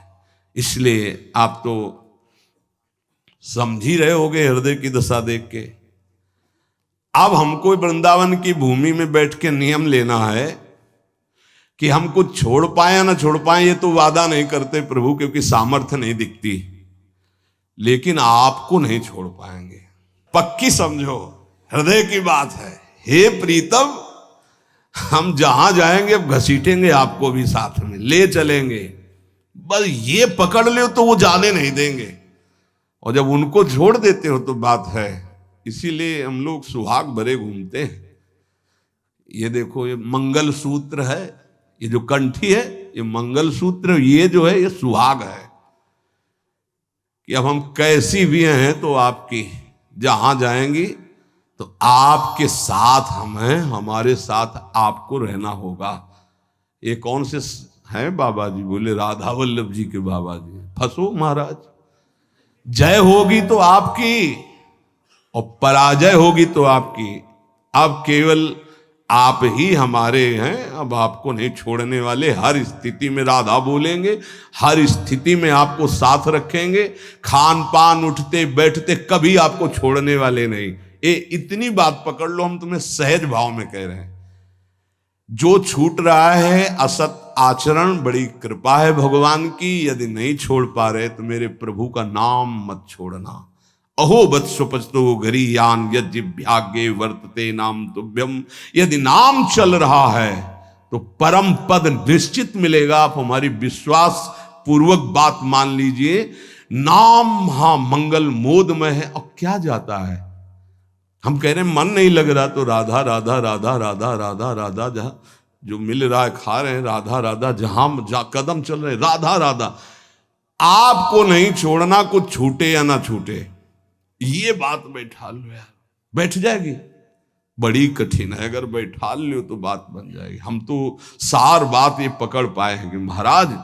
इसलिए आप तो समझ ही रहे होगे हृदय की दशा देख के। अब हमको वृंदावन की भूमि में बैठ के नियम लेना है कि हम कुछ छोड़ पाए या ना छोड़ पाए, ये तो वादा नहीं करते प्रभु, क्योंकि सामर्थ्य नहीं दिखती। लेकिन आपको नहीं छोड़ पाएंगे, पक्की समझो, हृदय की बात है। हे प्रीतम, हम जहां जाएंगे अब घसीटेंगे आपको भी साथ में ले चलेंगे। बस ये पकड़ लो तो वो जाने नहीं देंगे। और जब उनको छोड़ देते हो तो बात है। इसीलिए हम लोग सुहाग भरे घूमते हैं। ये देखो, ये मंगल सूत्र है, ये जो कंठी है ये मंगल सूत्र, ये जो है ये सुहाग है कि अब हम कैसी भी हैं तो आपकी, जहां जाएंगी तो आपके साथ हम हैं, हमारे साथ आपको रहना होगा। ये कौन से हैं बाबा जी? बोले राधा वल्लभ जी के बाबा जी। फंसो महाराज, जय होगी तो आपकी और पराजय होगी तो आपकी। अब केवल आप ही हमारे हैं, अब आपको नहीं छोड़ने वाले। हर स्थिति में राधा बोलेंगे, हर स्थिति में आपको साथ रखेंगे। खान पान उठते बैठते कभी आपको छोड़ने वाले नहीं। ये इतनी बात पकड़ लो, हम तुम्हें सहज भाव में कह रहे हैं। जो छूट रहा है असत आचरण, बड़ी कृपा है भगवान की। यदि नहीं छोड़ पा रहे तो मेरे प्रभु का नाम मत छोड़ना। अहो वत्सुपस्तो गरीयान यज्ञाग्ये वर्तते नाम तुभ्यम। यदि नाम चल रहा है तो परम पद निश्चित मिलेगा। आप हमारी विश्वास पूर्वक बात मान लीजिए। नाम महामंगल मोदमय है। और क्या जाता है? हम कह रहे हैं मन नहीं लग रहा तो राधा राधा राधा राधा राधा राधा, जहां जो मिल रहा है खा रहे हैं, राधा राधा, जहां कदम चल रहे राधा राधा। आपको नहीं छोड़ना, कुछ छूटे या ना छूटे, ये बात बैठा लो यार, बैठ जाएगी। बड़ी कठिन है, अगर बैठा लो तो बात बन जाएगी। हम तो सार बात ये पकड़ पाए हैं कि महाराज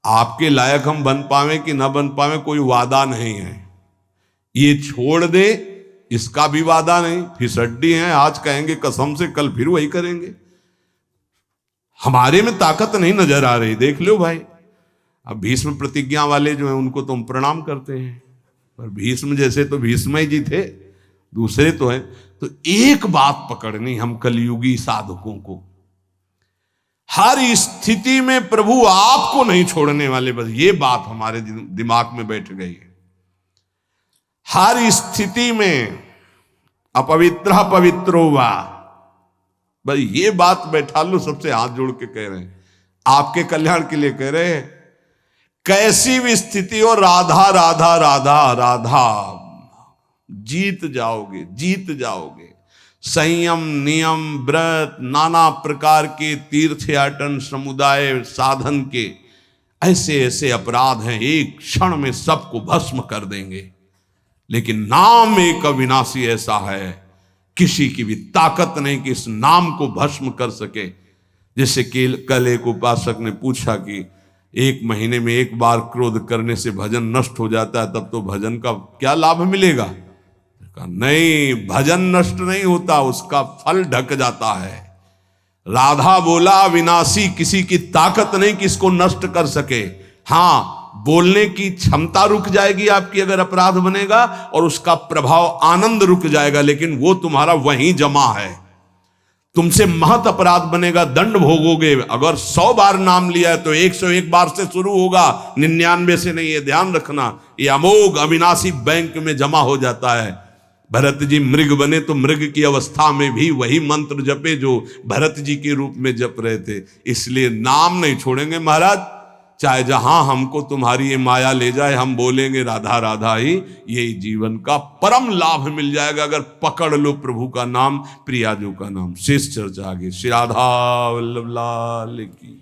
आपके लायक हम बन पावे कि ना बन पावे कोई वादा नहीं है। ये छोड़ दे इसका भी वादा नहीं। फिसड्डी हैं, आज कहेंगे कसम से, कल फिर वही करेंगे। हमारे में ताकत नहीं नजर आ रही। देख लो भाई, अब भीष्म प्रतिज्ञा वाले जो हैं उनको तो हम प्रणाम करते हैं, पर भीष्म जैसे तो भीष्म ही जी थे, दूसरे तो हैं। तो एक बात पकड़नी हम कलयुगी साधकों को, हर स्थिति में प्रभु आपको नहीं छोड़ने वाले। बस ये बात हमारे दिमाग में बैठ गई है। हर स्थिति में अपवित्र पवित्रो वा, बस ये बात बैठा लो। सबसे हाथ जोड़ के कह रहे हैं, आपके कल्याण के लिए कह रहे हैं। कैसी भी स्थिति हो, राधा राधा राधा राधा, जीत जाओगे, जीत जाओगे। संयम, नियम, व्रत, नाना प्रकार के तीर्थयाटन, समुदाय साधन के ऐसे ऐसे अपराध हैं, एक क्षण में सबको भस्म कर देंगे। लेकिन नाम एक अविनाशी ऐसा है, किसी की भी ताकत नहीं कि इस नाम को भस्म कर सके। जैसे कि कल एक उपासक ने पूछा कि एक महीने में एक बार क्रोध करने से भजन नष्ट हो जाता है, तब तो भजन का क्या लाभ मिलेगा? कहा नहीं, भजन नष्ट नहीं होता, उसका फल ढक जाता है। राधा बोला अविनाशी, किसी की ताकत नहीं कि इसको नष्ट कर सके। हाँ, बोलने की क्षमता रुक जाएगी आपकी अगर अपराध बनेगा, और उसका प्रभाव आनंद रुक जाएगा, लेकिन वो तुम्हारा वहीं जमा है। तुमसे महत अपराध बनेगा, दंड भोगोगे। अगर 100 बार नाम लिया है तो 101 बार से शुरू होगा, 99 से नहीं। ये ध्यान रखना, ये अमोघ अविनाशी बैंक में जमा हो जाता है। भरत जी मृग बने तो मृग की अवस्था में भी वही मंत्र जपे जो भरत जी के रूप में जप रहे थे। इसलिए नाम नहीं छोड़ेंगे महाराज, चाहे जहां हमको तुम्हारी ये माया ले जाए, हम बोलेंगे राधा राधा ही। यही जीवन का परम लाभ मिल जाएगा अगर पकड़ लो प्रभु का नाम, प्रियाजू का नाम। शेष चर्चा आगे। श्री राधा वल्लभ लाल की।